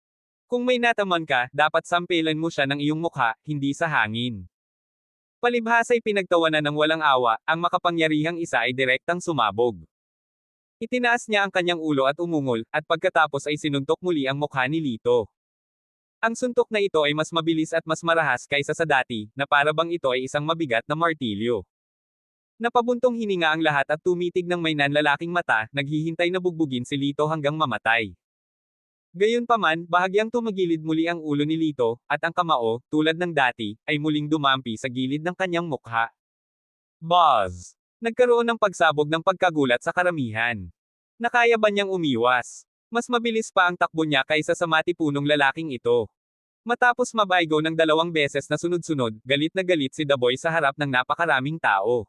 Kung may natamon ka, dapat sampelan mo siya ng iyong mukha, hindi sa hangin. Palibhasa'y pinagtawanan ng walang awa, ang makapangyarihang isa ay direktang sumabog. Itinaas niya ang kanyang ulo at umungol, at pagkatapos ay sinuntok muli ang mukha ni Lito. Ang suntok na ito ay mas mabilis at mas marahas kaysa sa dati, na para bang ito ay isang mabigat na martilyo. Napabuntong hininga ang lahat at tumitig ng may nanlalaking mata, naghihintay na bugbugin si Lito hanggang mamatay. Gayunpaman, bahagyang tumagilid muli ang ulo ni Lito, at ang kamao, tulad ng dati, ay muling dumampi sa gilid ng kanyang mukha. Buzz! Nagkaroon ng pagsabog ng pagkagulat sa karamihan. Nakaya ba niyang umiwas? Mas mabilis pa ang takbo niya kaysa sa matipunong lalaking ito. Matapos mabaygo ng 2 beses na sunod-sunod, galit na galit si The Boy sa harap ng napakaraming tao.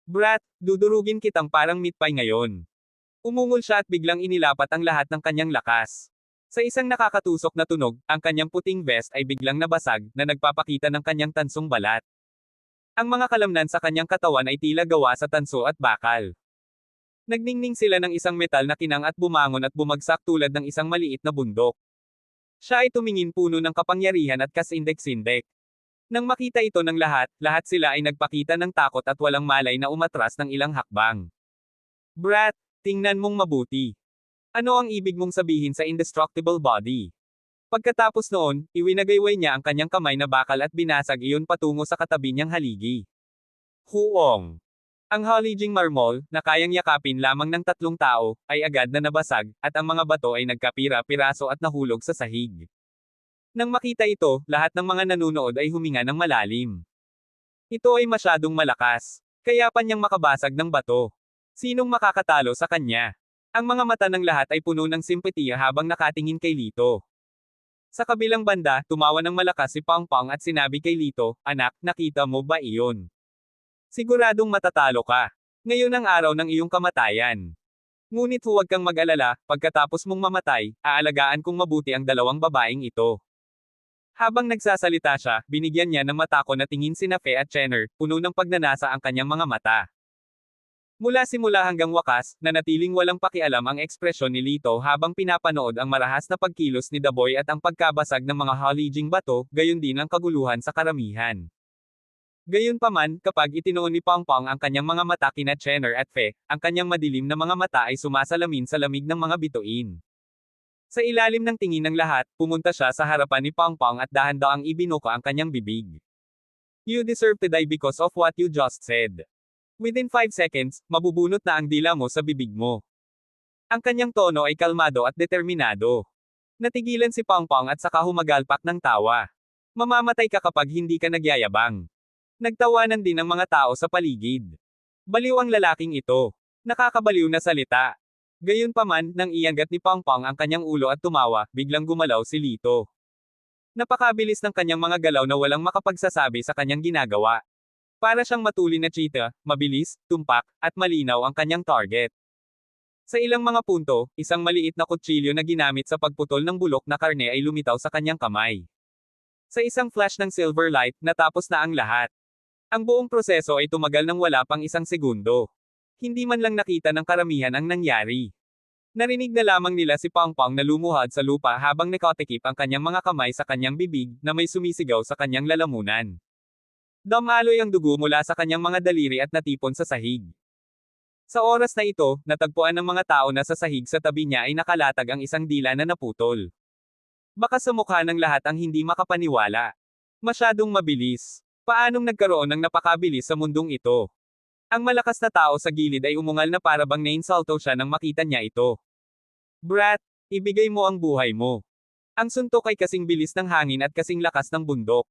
Brat, dudurugin kitang parang meat pie ngayon. Umungol siya at biglang inilapat ang lahat ng kanyang lakas. Sa isang nakakatusok na tunog, ang kanyang puting vest ay biglang nabasag, na nagpapakita ng kanyang tansong balat. Ang mga kalamnan sa kanyang katawan ay tila gawa sa tanso at bakal. Nagningning sila ng isang metal na kinang at bumangon at bumagsak tulad ng isang maliit na bundok. Siya ay tumingin puno ng kapangyarihan at kasindek-sindek. Nang makita ito ng lahat, lahat sila ay nagpakita ng takot at walang malay na umatras ng ilang hakbang. Brat, tingnan mong mabuti. Ano ang ibig mong sabihin sa indestructible body? Pagkatapos noon, iwinagayway niya ang kanyang kamay na bakal at binasag iyon patungo sa katabi niyang haligi. Huong! Ang haliging marmol, na kayang yakapin lamang ng 3 tao, ay agad na nabasag, at ang mga bato ay nagkapira-piraso at nahulog sa sahig. Nang makita ito, lahat ng mga nanunood ay huminga ng malalim. Ito ay masyadong malakas. Kaya pa niyang makabasag ng bato. Sinong makakatalo sa kanya? Ang mga mata ng lahat ay puno ng simpatiya habang nakatingin kay Lito. Sa kabilang banda, tumawa ng malakas si Pangpang at sinabi kay Lito, anak, nakita mo ba iyon? Siguradong matatalo ka. Ngayon ang araw ng iyong kamatayan. Ngunit huwag kang mag-alala, pagkatapos mong mamatay, aalagaan kong mabuti ang 2 babaeng ito. Habang nagsasalita siya, binigyan niya ng matako na tingin sina Fe at Chenner, puno ng pagnanasa ang kanyang mga mata. Mula simula hanggang wakas, nanatiling walang pakialam ang ekspresyon ni Lito habang pinapanood ang marahas na pagkilos ni The Boy at ang pagkabasag ng mga haliging bato, gayon din ang kaguluhan sa karamihan. Gayunpaman, kapag itinuon ni Pangpang ang kanyang mga mata kina Chenner at Fe, ang kanyang madilim na mga mata ay sumasalamin sa lamig ng mga bituin. Sa ilalim ng tingin ng lahat, pumunta siya sa harapan ni Pangpang at dahan-daang ibinuka ang kanyang bibig. You deserve to die because of what you just said. Within 5 seconds, mabubunot na ang dila mo sa bibig mo. Ang kanyang tono ay kalmado at determinado. Natigilan si Pangpang at saka humagalpak ng tawa. Mamamatay ka kapag hindi ka nagyayabang. Nagtawanan din ang mga tao sa paligid. Baliw ang lalaking ito. Nakakabaliw na salita. Gayunpaman, nang iangat ni Pangpang ang kanyang ulo at tumawa, biglang gumalaw si Lito. Napakabilis ng kanyang mga galaw na walang makapagsasabi sa kanyang ginagawa. Para siyang matulin na cheetah, mabilis, tumpak, at malinaw ang kanyang target. Sa ilang mga punto, isang maliit na kutsilyo na ginamit sa pagputol ng bulok na karne ay lumitaw sa kanyang kamay. Sa isang flash ng silver light, natapos na ang lahat. Ang buong proseso ay tumagal ng wala pang 1 segundo. Hindi man lang nakita ng karamihan ang nangyari. Narinig na lamang nila si Pangpang na lumuhad sa lupa habang nakatikip ang kanyang mga kamay sa kanyang bibig, na may sumisigaw sa kanyang lalamunan. Damaloy ang dugo mula sa kanyang mga daliri at natipon sa sahig. Sa oras na ito, natagpuan ng mga tao na sa sahig sa tabi niya ay nakalatag ang isang dila na naputol. Baka sa mukha ng lahat ang hindi makapaniwala. Masyadong mabilis. Paanong nagkaroon ng napakabilis sa mundong ito? Ang malakas na tao sa gilid ay umungal na para bang nainsulto siya nang makita niya ito. Brat, ibigay mo ang buhay mo. Ang suntok ay kasing bilis ng hangin at kasing lakas ng bundok.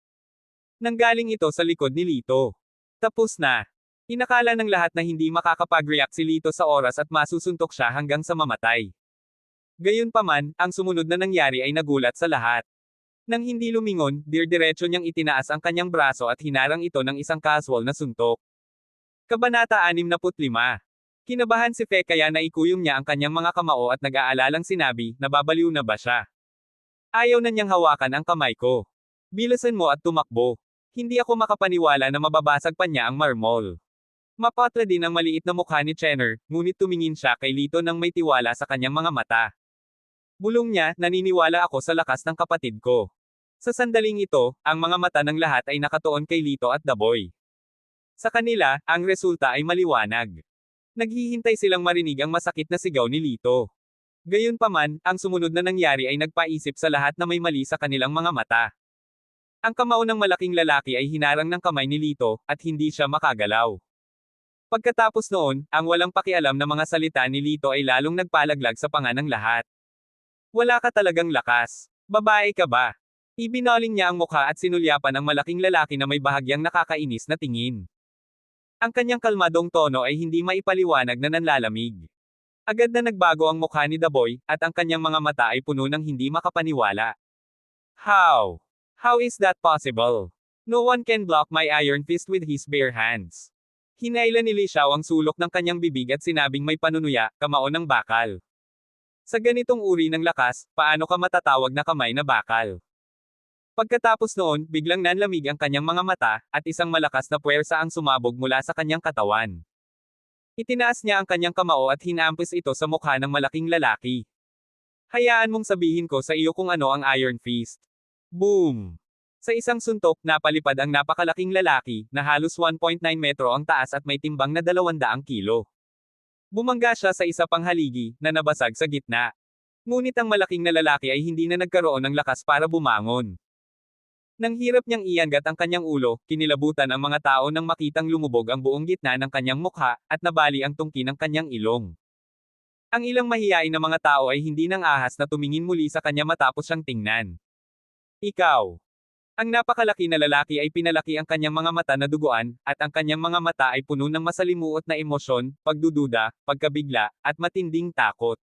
Nanggaling ito sa likod ni Lito. Tapos na. Inakala ng lahat na hindi makakapag-react si Lito sa oras at masusuntok siya hanggang sa mamatay. Gayunpaman, ang sumunod na nangyari ay nagulat sa lahat. Nang hindi lumingon, diretso niyang itinaas ang kanyang braso at hinarang ito ng isang casual na suntok. Kabanata 65. Kinabahan si Fe kaya naikuyom niya ang kanyang mga kamao at nag-aalalang sinabi, nababaliw na ba siya? Ayaw na niyang hawakan ang kamay ko. Bilisan mo at tumakbo. Hindi ako makapaniwala na mababasag pa niya ang marmol. Mapatla din ang maliit na mukha ni Chenner, ngunit tumingin siya kay Lito nang may tiwala sa kanyang mga mata. Bulong niya, naniniwala ako sa lakas ng kapatid ko. Sa sandaling ito, ang mga mata ng lahat ay nakatuon kay Lito at The Boy. Sa kanila, ang resulta ay maliwanag. Naghihintay silang marinig ang masakit na sigaw ni Lito. Gayunpaman, ang sumunod na nangyari ay nagpaisip sa lahat na may mali sa kanilang mga mata. Ang kamao ng malaking lalaki ay hinarang ng kamay ni Lito, at hindi siya makagalaw. Pagkatapos noon, ang walang pakialam na mga salita ni Lito ay lalong nagpalaglag sa panga ng lahat. Wala ka talagang lakas. Babae ka ba? Ibinaling niya ang mukha at sinulyapan ang malaking lalaki na may bahagyang nakakainis na tingin. Ang kanyang kalmadong tono ay hindi maipaliwanag na nanlalamig. Agad na nagbago ang mukha ni The Boy, at ang kanyang mga mata ay puno ng hindi makapaniwala. How? How is that possible? No one can block my iron fist with his bare hands. Hinailan ni Li Xiao ang sulok ng kanyang bibig at sinabing may panunuya, kamao ng bakal. Sa ganitong uri ng lakas, paano ka matatawag na kamay na bakal? Pagkatapos noon, biglang nanlamig ang kanyang mga mata, at isang malakas na puwersa ang sumabog mula sa kanyang katawan. Itinaas niya ang kanyang kamao at hinampis ito sa mukha ng malaking lalaki. Hayaan mong sabihin ko sa iyo kung ano ang Iron Fist. Boom! Sa isang suntok, napalipad ang napakalaking lalaki, na halos 1.9 metro ang taas at may timbang na 200 kilo. Bumangga siya sa isa pang haligi, na nabasag sa gitna. Ngunit ang malaking na lalaki ay hindi na nagkaroon ng lakas para bumangon. Nang hirap niyang iangat ang kanyang ulo, kinilabutan ang mga tao nang makitang lumubog ang buong gitna ng kanyang mukha, at nabali ang tungki ng kanyang ilong. Ang ilang mahiyain na mga tao ay hindi nang ahas na tumingin muli sa kanya matapos siyang tingnan. Ikaw. Ang napakalaki na lalaki ay pinalaki ang kanyang mga mata na duguan, at ang kanyang mga mata ay puno ng masalimuot na emosyon, pagdududa, pagkabigla, at matinding takot.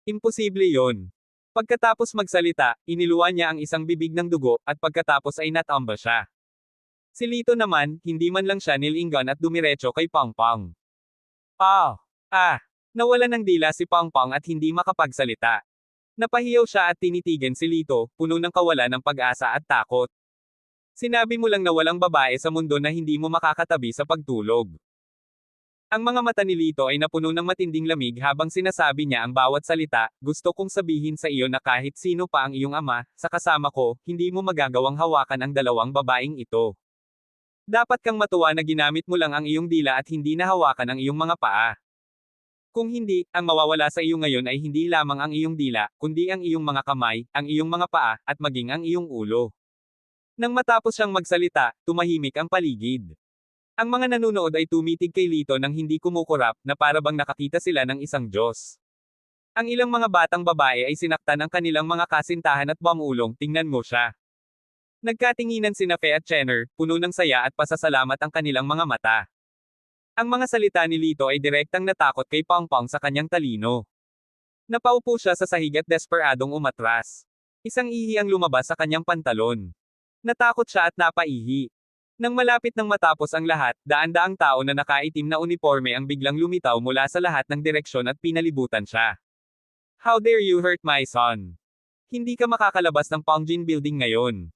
Imposible yon. Pagkatapos magsalita, iniluwan niya ang isang bibig ng dugo, at pagkatapos ay natamba siya. Si Lito naman, hindi man lang siya nilingan at dumiretso kay Pangpang. Nawalan ng dila si Pangpang at hindi makapagsalita. Napahiyaw siya at tinitigan si Lito, puno ng kawalan ng pag-asa at takot. Sinabi mo lang na walang babae sa mundo na hindi mo makakatabi sa pagtulog. Ang mga mata ni Lito ay napuno ng matinding lamig habang sinasabi niya ang bawat salita, gusto kong sabihin sa iyo na kahit sino pa ang iyong ama, sa kasama ko, hindi mo magagawang hawakan ang dalawang babaeng ito. Dapat kang matuwa na ginamit mo lang ang iyong dila at hindi nahawakan ang iyong mga paa. Kung hindi, ang mawawala sa iyo ngayon ay hindi lamang ang iyong dila, kundi ang iyong mga kamay, ang iyong mga paa, at maging ang iyong ulo. Nang matapos siyang magsalita, tumahimik ang paligid. Ang mga nanunood ay tumitig kay Lito nang hindi kumukurap, na para bang nakakita sila ng isang Diyos. Ang ilang mga batang babae ay sinaktan ng kanilang mga kasintahan at bamulong, tingnan mo siya. Nagkatinginan sina Fe at Chenner, puno ng saya at pasasalamat ang kanilang mga mata. Ang mga salita ni Lito ay direktang natakot kay Pangpang sa kanyang talino. Napaupo siya sa sahig at desperadong umatras. Isang ihi ang lumabas sa kanyang pantalon. Natakot siya at napaihi. Nang malapit nang matapos ang lahat, daan-daang tao na nakaitim na uniforme ang biglang lumitaw mula sa lahat ng direksyon at pinalibutan siya. How dare you hurt my son? Hindi ka makakalabas ng Pangjin Building ngayon.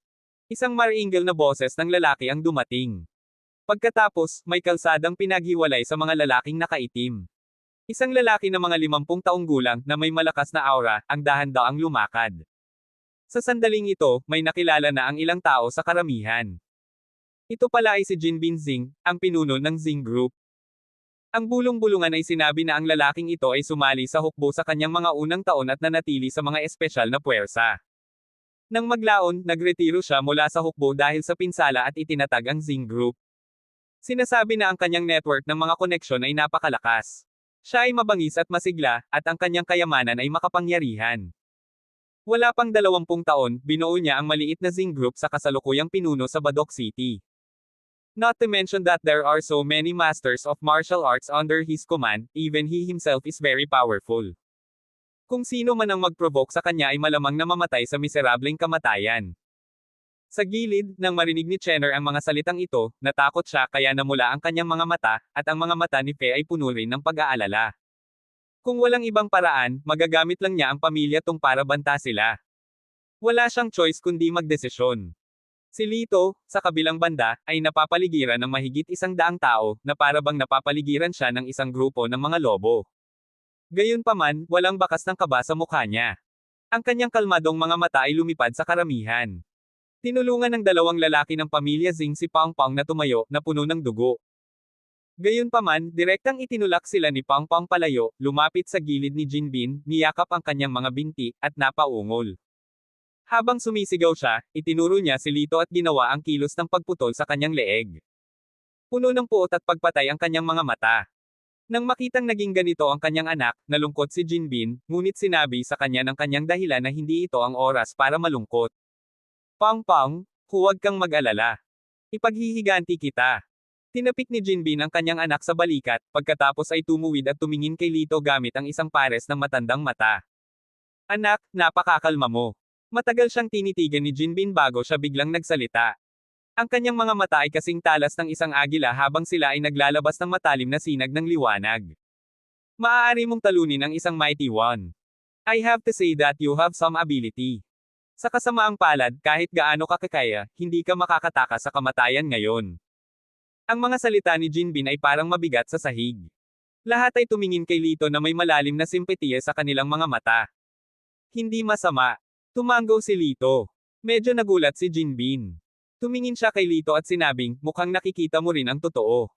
Isang maringal na boses ng lalaki ang dumating. Pagkatapos, may kalsadang pinaghiwalay sa mga lalaking nakaitim. Isang lalaki na mga 50 taong gulang na may malakas na aura, ang dahan-daang lumakad. Sa sandaling ito, may nakilala na ang ilang tao sa karamihan. Ito pala ay si Jinbin Zing, ang pinuno ng Zing Group. Ang bulong-bulungan ay sinabi na ang lalaking ito ay sumali sa hukbo sa kanyang mga unang taon at nanatili sa mga espesyal na puwersa. Nang maglaon, nagretiro siya mula sa hukbo dahil sa pinsala at itinatag ang Zing Group. Sinasabi na ang kanyang network ng mga koneksyon ay napakalakas. Siya ay mabangis at masigla, at ang kanyang kayamanan ay makapangyarihan. Wala pang 20 taon, binuo niya ang maliit na Zing Group sa kasalukuyang pinuno sa Badok City. Not to mention that there are so many masters of martial arts under his command, even he himself is very powerful. Kung sino man ang mag-provoke sa kanya ay malamang na mamatay sa miserableng kamatayan. Sa gilid, nang marinig ni Chenner ang mga salitang ito, natakot siya kaya namula ang kanyang mga mata, at ang mga mata ni Fe ay puno rin ng pag-aalala. Kung walang ibang paraan, magagamit lang niya ang pamilya Tong para banta sila. Wala siyang choice kundi magdesisyon. Si Lito, sa kabilang banda, ay napapaligiran ng mahigit 100 tao, na para bang napapaligiran siya ng isang grupo ng mga lobo. Gayunpaman, walang bakas ng kaba sa mukha niya. Ang kanyang kalmadong mga mata ay lumipad sa karamihan. Tinulungan ng dalawang lalaki ng pamilya Zing si Pang Pang na tumayo, na puno ng dugo. Gayunpaman, direktang itinulak sila ni Pang Pang palayo, lumapit sa gilid ni Jinbin, niyakap ang kanyang mga binti, at napaungol. Habang sumisigaw siya, itinuro niya si Lito at ginawa ang kilos ng pagputol sa kanyang leeg. Puno ng puot at pagpatay ang kanyang mga mata. Nang makitang naging ganito ang kanyang anak, nalungkot si Jinbin, ngunit sinabi sa kanya ng kanyang dahilan na hindi ito ang oras para malungkot. Pang Pang, huwag kang mag-alala. Ipaghihiganti kita. Tinapik ni Jinbin ang kanyang anak sa balikat, pagkatapos ay tumuwid at tumingin kay Lito gamit ang isang pares ng matandang mata. Anak, napakakalma mo. Matagal siyang tinitigan ni Jinbin bago siya biglang nagsalita. Ang kanyang mga mata ay kasing talas ng isang agila habang sila ay naglalabas ng matalim na sinag ng liwanag. Maaari mong talunin ang isang mighty one. I have to say that you have some ability. Sa kasamaang palad, kahit gaano ka kakaya, hindi ka makakatakas sa kamatayan ngayon. Ang mga salita ni Jinbin ay parang mabigat sa sahig. Lahat ay tumingin kay Lito na may malalim na simpatiya sa kanilang mga mata. Hindi masama. Tumango si Lito. Medyo nagulat si Jinbin. Tumingin siya kay Lito at sinabing, mukhang nakikita mo rin ang totoo.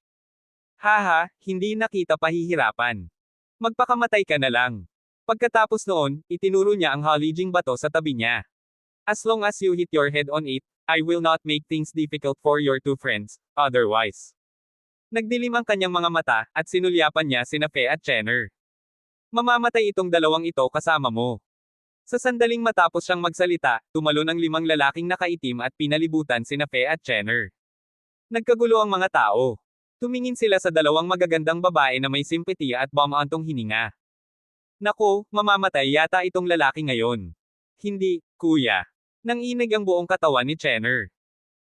Haha, hindi nakita pahihirapan. Magpakamatay ka na lang. Pagkatapos noon, itinuro niya ang halijing bato sa tabi niya. As long as you hit your head on it, I will not make things difficult for your two friends, otherwise. Nagdilim ang kanyang mga mata, at sinulyapan niya sina Fe at Chenner. Mamamatay itong dalawang ito kasama mo. Sa sandaling matapos siyang magsalita, tumalon ang 5 lalaking nakaitim at pinalibutan sina Fe at Chenner. Nagkagulo ang mga tao. Tumingin sila sa dalawang magagandang babae na may simpatiya at bumantong hininga. Nako, mamamatay yata itong lalaki ngayon. Hindi, kuya. Nanginig ang buong katawan ni Chenner.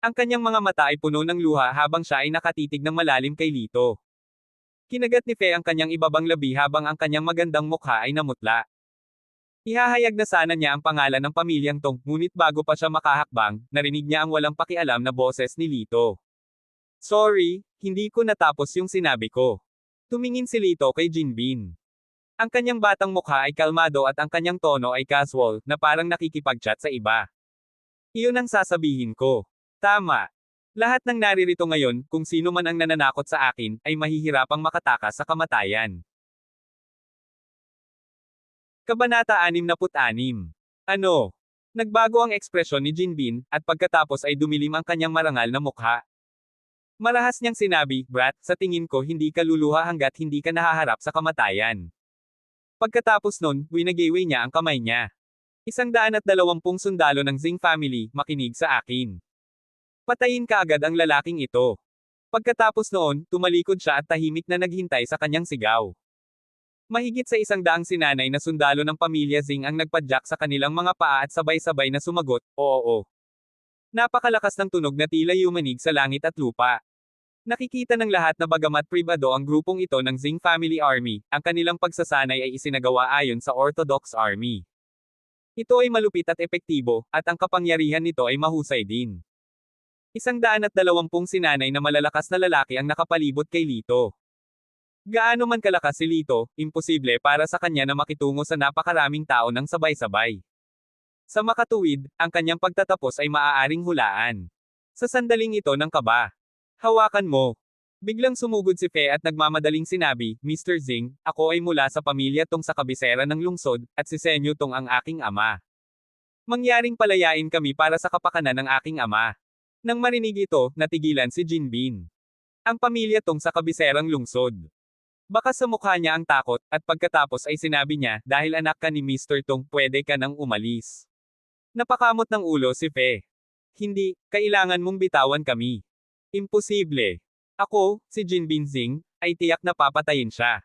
Ang kanyang mga mata ay puno ng luha habang siya ay nakatitig ng malalim kay Lito. Kinagat ni Fe ang kanyang ibabang labi habang ang kanyang magandang mukha ay namutla. Ihahayag na sana niya ang pangalan ng pamilyang Tong, ngunit bago pa siya makahakbang, narinig niya ang walang pakialam na boses ni Lito. Sorry, hindi ko natapos yung sinabi ko. Tumingin si Lito kay Jinbin. Ang kanyang batang mukha ay kalmado at ang kanyang tono ay casual, na parang nakikipag-chat sa iba. Iyon ang sasabihin ko. Tama. Lahat ng naririto ngayon, kung sino man ang nananakot sa akin, ay mahihirapang makatakas sa kamatayan. Kabanata 66. Ano? Nagbago ang ekspresyon ni Jinbin, at pagkatapos ay dumilim ang kanyang marangal na mukha. Marahas niyang sinabi, Brat, sa tingin ko hindi ka luluha hanggat hindi ka nahaharap sa kamatayan. Pagkatapos nun, winagiwi niya ang kamay niya. 120 sundalo ng Zing family, makinig sa akin. Patayin ka agad ang lalaking ito. Pagkatapos noon, tumalikod siya at tahimik na naghintay sa kanyang sigaw. Mahigit sa 100 sinanay na sundalo ng pamilya Zing ang nagpadyak sa kanilang mga paa at sabay-sabay na sumagot, oo. Napakalakas ng tunog na tila yumanig sa langit at lupa. Nakikita ng lahat na bagamat pribado ang grupong ito ng Zing Family Army, ang kanilang pagsasanay ay isinagawa ayon sa Orthodox Army. Ito ay malupit at epektibo, at ang kapangyarihan nito ay mahusay din. 120 sinanay na malalakas na lalaki ang nakapalibot kay Lito. Gaano man kalakas si Lito, imposible para sa kanya na makitungo sa napakaraming tao ng sabay-sabay. Sa makatuwid, ang kanyang pagtatapos ay maaaring hulaan. Sa sandaling ito ng kaba. Hawakan mo. Biglang sumugod si Fe at nagmamadaling sinabi, Mr. Zing, ako ay mula sa pamilya Tong sa kabisera ng lungsod, at si Senyo Tong ang aking ama. Mangyaring palayain kami para sa kapakanan ng aking ama. Nang marinig ito, natigilan si Jinbin. Ang pamilya Tong sa kabiserang lungsod. Baka sa mukha niya ang takot, at pagkatapos ay sinabi niya, dahil anak ka ni Mr. Tong, pwede ka nang umalis. Napakamot ng ulo si Fe. Hindi, kailangan mong bitawan kami. Imposible. Ako, si Jinbin Zing, ay tiyak na papatayin siya.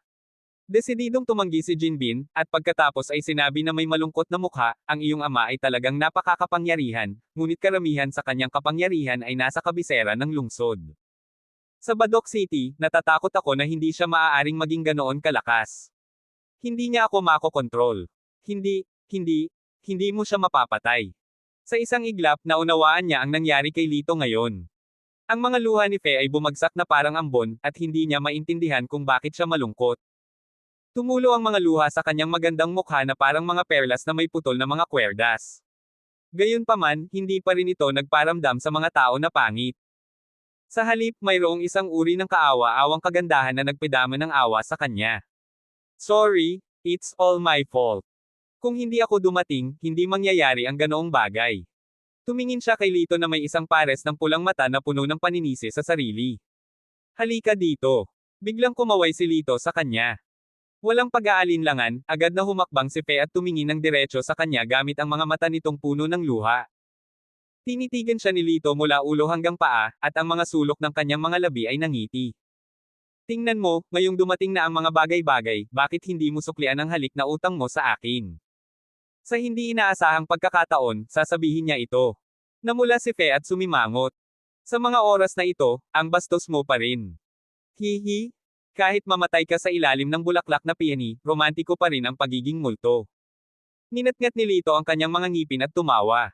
Desididong tumanggi si Jinbin, at pagkatapos ay sinabi na may malungkot na mukha, ang iyong ama ay talagang napakakapangyarihan, ngunit karamihan sa kanyang kapangyarihan ay nasa kabisera ng lungsod. Sa Badok City, natatakot ako na hindi siya maaaring maging ganoon kalakas. Hindi niya ako makokontrol. Hindi mo siya mapapatay. Sa isang iglap, naunawaan niya ang nangyari kay Lito ngayon. Ang mga luha ni Fe ay bumagsak na parang ambon, at hindi niya maintindihan kung bakit siya malungkot. Tumulo ang mga luha sa kanyang magandang mukha na parang mga perlas na may putol na mga kwerdas. Gayunpaman, hindi pa rin ito nagparamdam sa mga tao na pangit. Sa halip, mayroong isang uri ng kaawa-awang kagandahan na nagpidama ng awa sa kanya. Sorry, it's all my fault. Kung hindi ako dumating, hindi mangyayari ang ganoong bagay. Tumingin siya kay Lito na may isang pares ng pulang mata na puno ng paninisi sa sarili. Halika dito. Biglang kumaway si Lito sa kanya. Walang pag-aalinlangan, agad na humakbang si Fe at tumingin ng diretso sa kanya gamit ang mga mata nitong puno ng luha. Tinitigan siya ni Lito mula ulo hanggang paa, at ang mga sulok ng kanyang mga labi ay nangiti. Tingnan mo, ngayong dumating na ang mga bagay-bagay, bakit hindi mo suklian ang halik na utang mo sa akin? Sa hindi inaasahang pagkakataon, sasabihin niya ito. Namula si Fe at sumimangot. Sa mga oras na ito, ang bastos mo pa rin. Hihi. Kahit mamatay ka sa ilalim ng bulaklak na peony, romantiko pa rin ang pagiging multo. Ninatngat ni Lito ang kanyang mga ngipin at tumawa.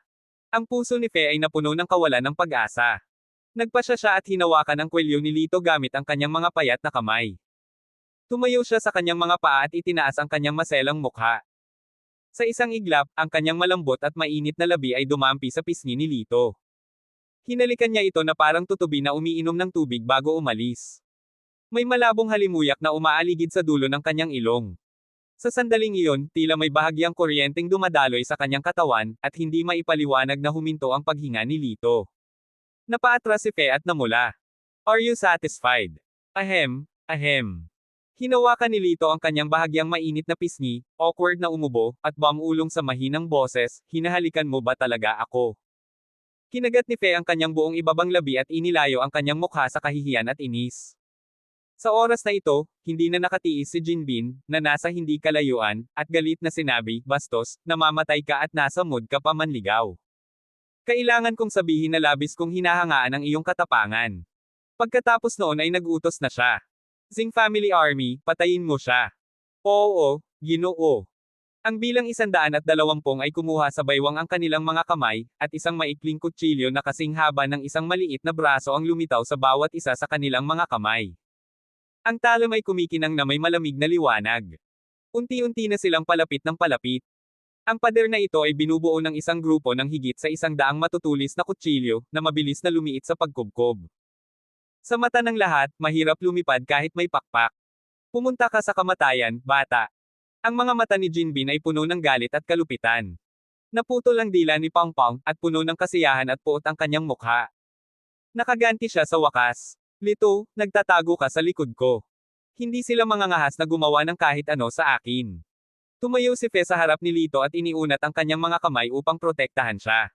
Ang puso ni Fe ay napuno ng kawalan ng pag-asa. Nagpasya siya at hinawakan ang kwelyo ni Lito gamit ang kanyang mga payat na kamay. Tumayo siya sa kanyang mga paa at itinaas ang kanyang maselang mukha. Sa isang iglap, ang kanyang malambot at mainit na labi ay dumampi sa pisngi ni Lito. Hinalikan niya ito na parang tutubi na umiinom ng tubig bago umalis. May malabong halimuyak na umaaligid sa dulo ng kanyang ilong. Sa sandaling iyon, tila may bahagyang kuryenteng dumadaloy sa kanyang katawan, at hindi maipaliwanag na huminto ang paghinga ni Lito. Napaatras si Fe at namula. Are you satisfied? Ahem. Hinawakan ni Lito ang kanyang bahagyang mainit na pisngi, awkward na umubo, at bumulong sa mahinang boses, hinahalikan mo ba talaga ako? Kinagat ni Fe ang kanyang buong ibabang labi at inilayo ang kanyang mukha sa kahihiyan at inis. Sa oras na ito, hindi na nakatiis si Jinbin, na nasa hindi kalayuan, at galit na sinabi, bastos, namamatay ka at nasa mood ka pa manligaw. Kailangan kong sabihin na labis kong hinahangaan ang iyong katapangan. Pagkatapos noon ay nag-utos na siya. Zing Family Army, patayin mo siya. Oo, Ginoo. Ang bilang 120 ay kumuha sa baywang ang kanilang mga kamay, at isang maikling kutsilyo na kasing haba ng isang maliit na braso ang lumitaw sa bawat isa sa kanilang mga kamay. Ang talam ay kumikinang na may malamig na liwanag. Unti-unti na silang palapit ng palapit. Ang pader na ito ay binubuo ng isang grupo ng higit sa 100 matutulis na kutsilyo, na mabilis na lumiit sa pagkubkob. Sa mata ng lahat, mahirap lumipad kahit may pakpak. Pumunta ka sa kamatayan, bata. Ang mga mata ni Jinbin ay puno ng galit at kalupitan. Naputol ang dila ni Pangpang, at puno ng kasiyahan at puot ang kanyang mukha. Nakaganti siya sa wakas. Lito, nagtatago ka sa likod ko. Hindi sila mangangahas na gumawa ng kahit ano sa akin. Tumayo si Fe sa harap ni Lito at iniunat ang kanyang mga kamay upang protektahan siya.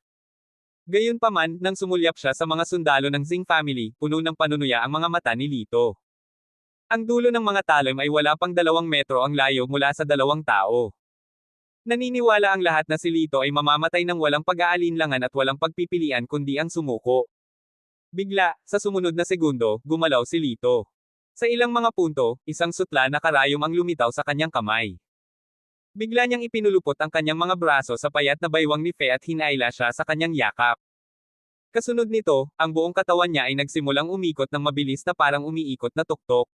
Gayunpaman, nang sumulyap siya sa mga sundalo ng Zing family, puno ng panunuya ang mga mata ni Lito. Ang dulo ng mga talim ay wala pang 2 metro ang layo mula sa 2 tao. Naniniwala ang lahat na si Lito ay mamamatay ng walang pag-aalinlangan at walang pagpipilian kundi ang sumuko. Bigla, sa sumunod na segundo, gumalaw si Lito. Sa ilang mga punto, isang sutla na karayom ang lumitaw sa kanyang kamay. Bigla niyang ipinulupot ang kanyang mga braso sa payat na baywang ni Fe at hinaila siya sa kanyang yakap. Kasunod nito, ang buong katawan niya ay nagsimulang umikot ng mabilis na parang umiikot na tuktok.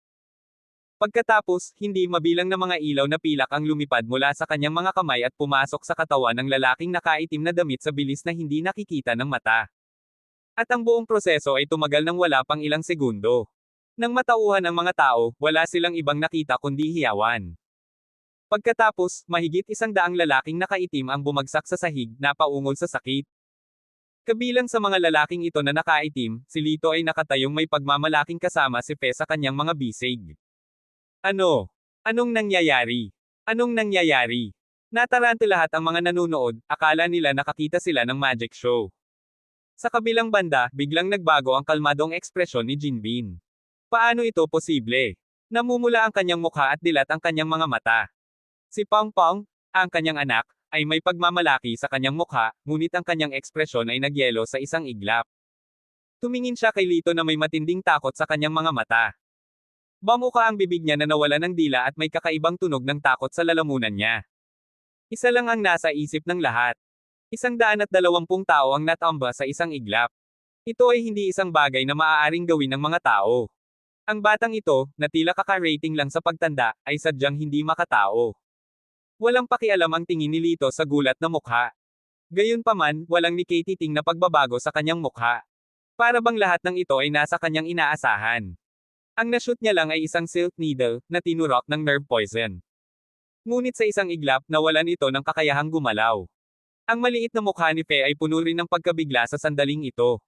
Pagkatapos, hindi mabilang na mga ilaw na pilak ang lumipad mula sa kanyang mga kamay at pumasok sa katawan ng lalaking nakaitim na damit sa bilis na hindi nakikita ng mata. At ang buong proseso ay tumagal ng wala pang ilang segundo. Nang matauhan ang mga tao, wala silang ibang nakita kundi hiyawan. Pagkatapos, mahigit 100 lalaking nakaitim ang bumagsak sa sahig, napaungol sa sakit. Kabilang sa mga lalaking ito na nakaitim, si Lito ay nakatayong may pagmamalaking kasama si Fe sa kanyang mga bisig. Ano? Anong nangyayari? Anong nangyayari? Natarante lahat ang mga nanunood, akala nila nakakita sila ng magic show. Sa kabilang banda, biglang nagbago ang kalmadong ekspresyon ni Jinbin. Paano ito posible? Namumula ang kanyang mukha at dilat ang kanyang mga mata. Si Pong Pong, ang kanyang anak, ay may pagmamalaki sa kanyang mukha, ngunit ang kanyang ekspresyon ay nagyelo sa isang iglap. Tumingin siya kay Lito na may matinding takot sa kanyang mga mata. Bumuka ang bibig niya na nawala ng dila at may kakaibang tunog ng takot sa lalamunan niya. Isa lang ang nasa isip ng lahat. 120 tao ang natamba sa isang iglap. Ito ay hindi isang bagay na maaaring gawin ng mga tao. Ang batang ito, na tila kaka-rating lang sa pagtanda, ay sadyang hindi makatao. Walang pakialam ang tingin ni Lito sa gulat na mukha. Gayunpaman, walang nikatiting na pagbabago sa kanyang mukha. Para bang lahat ng ito ay nasa kanyang inaasahan. Ang nashoot niya lang ay isang silk needle, na tinurok ng nerve poison. Ngunit sa isang iglap, nawalan ito ng kakayahang gumalaw. Ang maliit na mukha ni Fe ay puno rin ng pagkabigla sa sandaling ito.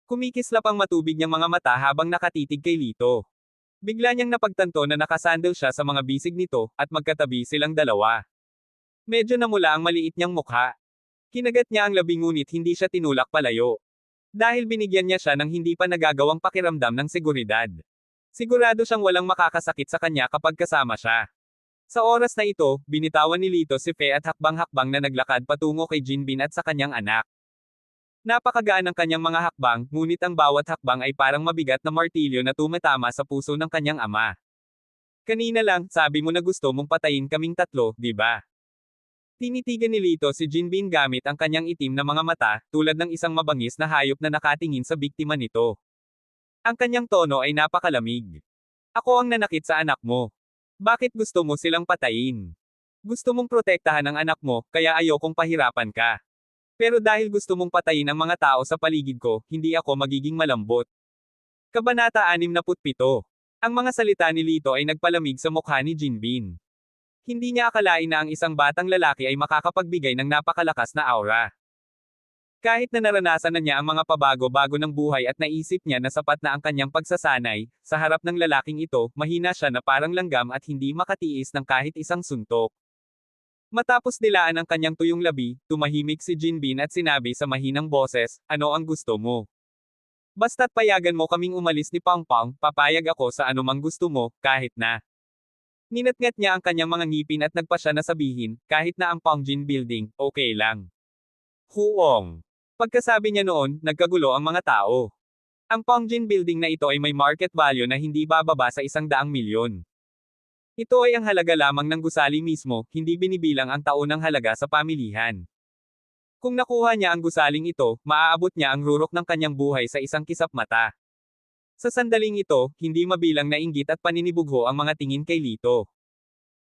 Kumikislap ang matubig niyang mga mata habang nakatitig kay Lito. Bigla niyang napagtanto na nakasandal siya sa mga bisig nito, at magkatabi silang dalawa. Medyo namula ang maliit niyang mukha. Kinagat niya ang labi ngunit hindi siya tinulak palayo. Dahil binigyan niya siya ng hindi pa nagagawang pakiramdam ng seguridad. Sigurado siyang walang makakasakit sa kanya kapag kasama siya. Sa oras na ito, binitawan ni Lito si Fe at hakbang-hakbang na naglakad patungo kay Jinbin at sa kanyang anak. Napakagaan ng kanyang mga hakbang, ngunit ang bawat hakbang ay parang mabigat na martilyo na tumatama sa puso ng kanyang ama. Kanina lang, sabi mo na gusto mong patayin kaming tatlo, di ba? Tinitigan ni Lito si Jinbin gamit ang kanyang itim na mga mata, tulad ng isang mabangis na hayop na nakatingin sa biktima nito. Ang kanyang tono ay napakalamig. Ako ang nanakit sa anak mo. Bakit gusto mo silang patayin? Gusto mong protektahan ang anak mo, kaya ayokong pahirapan ka. Pero dahil gusto mong patayin ang mga tao sa paligid ko, hindi ako magiging malambot. Kabanata 67. Ang mga salita ni Lito ay nagpalamig sa mukha ni Jinbin. Hindi niya akalain na ang isang batang lalaki ay makakapagbigay ng napakalakas na aura. Kahit na naranasan na niya ang mga pabago-bago ng buhay at naisip niya na sapat na ang kanyang pagsasanay, sa harap ng lalaking ito, mahina siya na parang langgam at hindi makatiis ng kahit isang suntok. Matapos dilaan ang kanyang tuyong labi, tumahimik si Jinbin at sinabi sa mahinang boses, "Ano ang gusto mo? Basta't payagan mo kaming umalis ni Pong Pong, papayag ako sa anumang gusto mo, kahit na." Ninatngat niya ang kanyang mga ngipin at nagpa siya na sabihin, kahit na ang Pongjin Building, okay lang. Huong. Pagkasabi niya noon, nagkagulo ang mga tao. Ang Pongjin Building na ito ay may market value na hindi bababa sa 100 milyon. Ito ay ang halaga lamang ng gusali mismo, hindi binibilang ang taonang halaga sa pamilihan. Kung nakuha niya ang gusaling ito, maaabot niya ang rurok ng kanyang buhay sa isang kisap mata. Sa sandaling ito, hindi mabilang na inggit at paninibugho ang mga tingin kay Lito.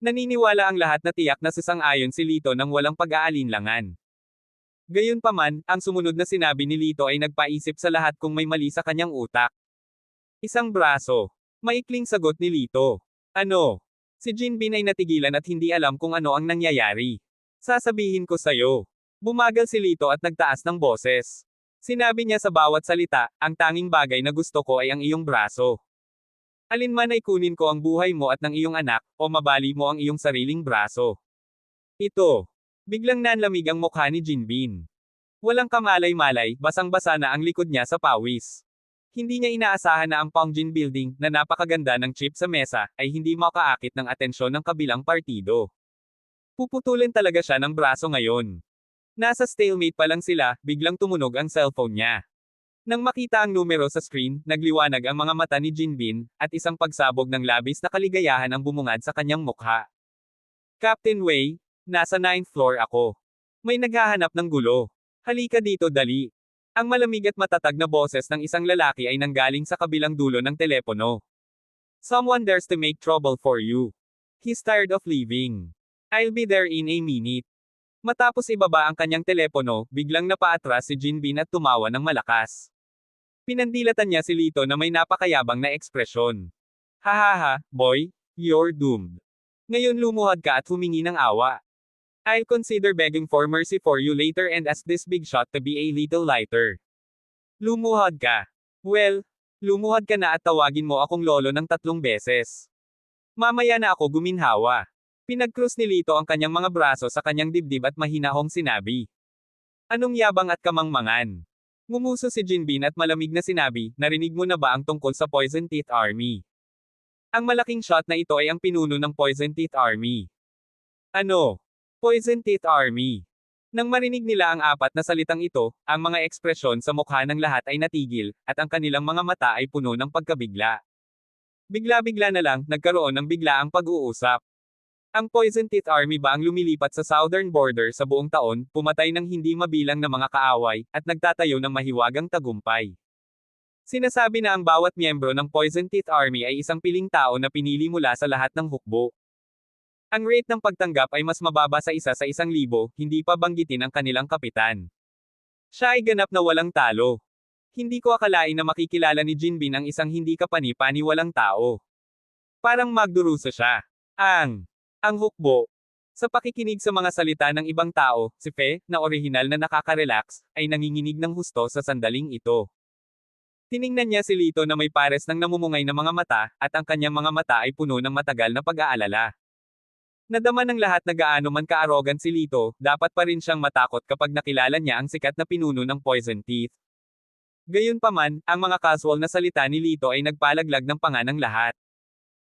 Naniniwala ang lahat na tiyak na sasang-ayon si Lito nang walang pag-aalinlangan. Gayunpaman, ang sumunod na sinabi ni Lito ay nagpaisip sa lahat kung may mali sa kanyang utak. Isang braso. Maikling sagot ni Lito. Ano? Si Jinbin ay natigilan at hindi alam kung ano ang nangyayari. Sasabihin ko sa'yo. Bumagal si Lito at nagtaas ng boses. Sinabi niya sa bawat salita, ang tanging bagay na gusto ko ay ang iyong braso. Alinman ay kunin ko ang buhay mo at ng iyong anak, o mabali mo ang iyong sariling braso. Ito. Biglang nanlamig ang mukha ni Jinbin. Walang kamalay-malay, basang-basa na ang likod niya sa pawis. Hindi niya inaasahan na ang Pongjin Building, na napakaganda ng chip sa mesa, ay hindi makaakit ng atensyon ng kabilang partido. Puputulin talaga siya ng braso ngayon. Nasa stalemate pa lang sila, biglang tumunog ang cellphone niya. Nang makita ang numero sa screen, nagliwanag ang mga mata ni Jinbin, at isang pagsabog ng labis na kaligayahan ang bumungad sa kanyang mukha. Captain Wei, nasa 9th floor ako. May naghahanap ng gulo. Halika dito dali. Ang malamig at matatag na boses ng isang lalaki ay nanggaling sa kabilang dulo ng telepono. Someone dares to make trouble for you. He's tired of leaving. I'll be there in a minute. Matapos ibaba ang kanyang telepono, biglang napaatras si Jinbin at tumawa ng malakas. Pinandilatan niya si Lito na may napakayabang na ekspresyon. Hahaha, boy, you're doomed. Ngayon lumuhad ka at humingi ng awa. I'll consider begging for mercy for you later and ask this big shot to be a little lighter. Lumuhad ka. Well, lumuhad ka na at tawagin mo akong lolo ng 3 beses. Mamaya na ako guminhawa. Pinagkrus ni Lito ang kanyang mga braso sa kanyang dibdib at mahinahong sinabi. Anong yabang at kamangmangan? Ngumuso si Jinbin at malamig na sinabi, narinig mo na ba ang tungkol sa Poison Teeth Army? Ang malaking shot na ito ay ang pinuno ng Poison Teeth Army. Ano? Poison Teeth Army. Nang marinig nila ang apat na salitang ito, ang mga ekspresyon sa mukha ng lahat ay natigil, at ang kanilang mga mata ay puno ng pagkabigla. Bigla-bigla na lang, nagkaroon ng biglaang pag-uusap. Ang Poison Teeth Army ba ang lumilipat sa southern border sa buong taon, pumatay ng hindi mabilang na mga kaaway, at nagtatayo ng mahiwagang tagumpay. Sinasabi na ang bawat miyembro ng Poison Teeth Army ay isang piling tao na pinili mula sa lahat ng hukbo. Ang rate ng pagtanggap ay mas mababa sa 1,000, hindi pa banggitin ang kanilang kapitan. Siya ay ganap na walang talo. Hindi ko akalain na makikilala ni Jinbin ang isang hindi kapani-paniwalang tao. Parang magdurusa siya. Ang hukbo. Sa pakikinig sa mga salita ng ibang tao, si Fe, na orihinal na nakaka-relax, ay nanginginig ng husto sa sandaling ito. Tiningnan niya si Lito na may pares ng namumungay na mga mata, at ang kanyang mga mata ay puno ng matagal na pag-aalala. Nadama ng lahat na gaano man ka-arrogant si Lito, dapat pa rin siyang matakot kapag nakilala niya ang sikat na pinuno ng Poison Teeth. Gayunpaman, ang mga casual na salita ni Lito ay nagpalaglag ng panga ng lahat.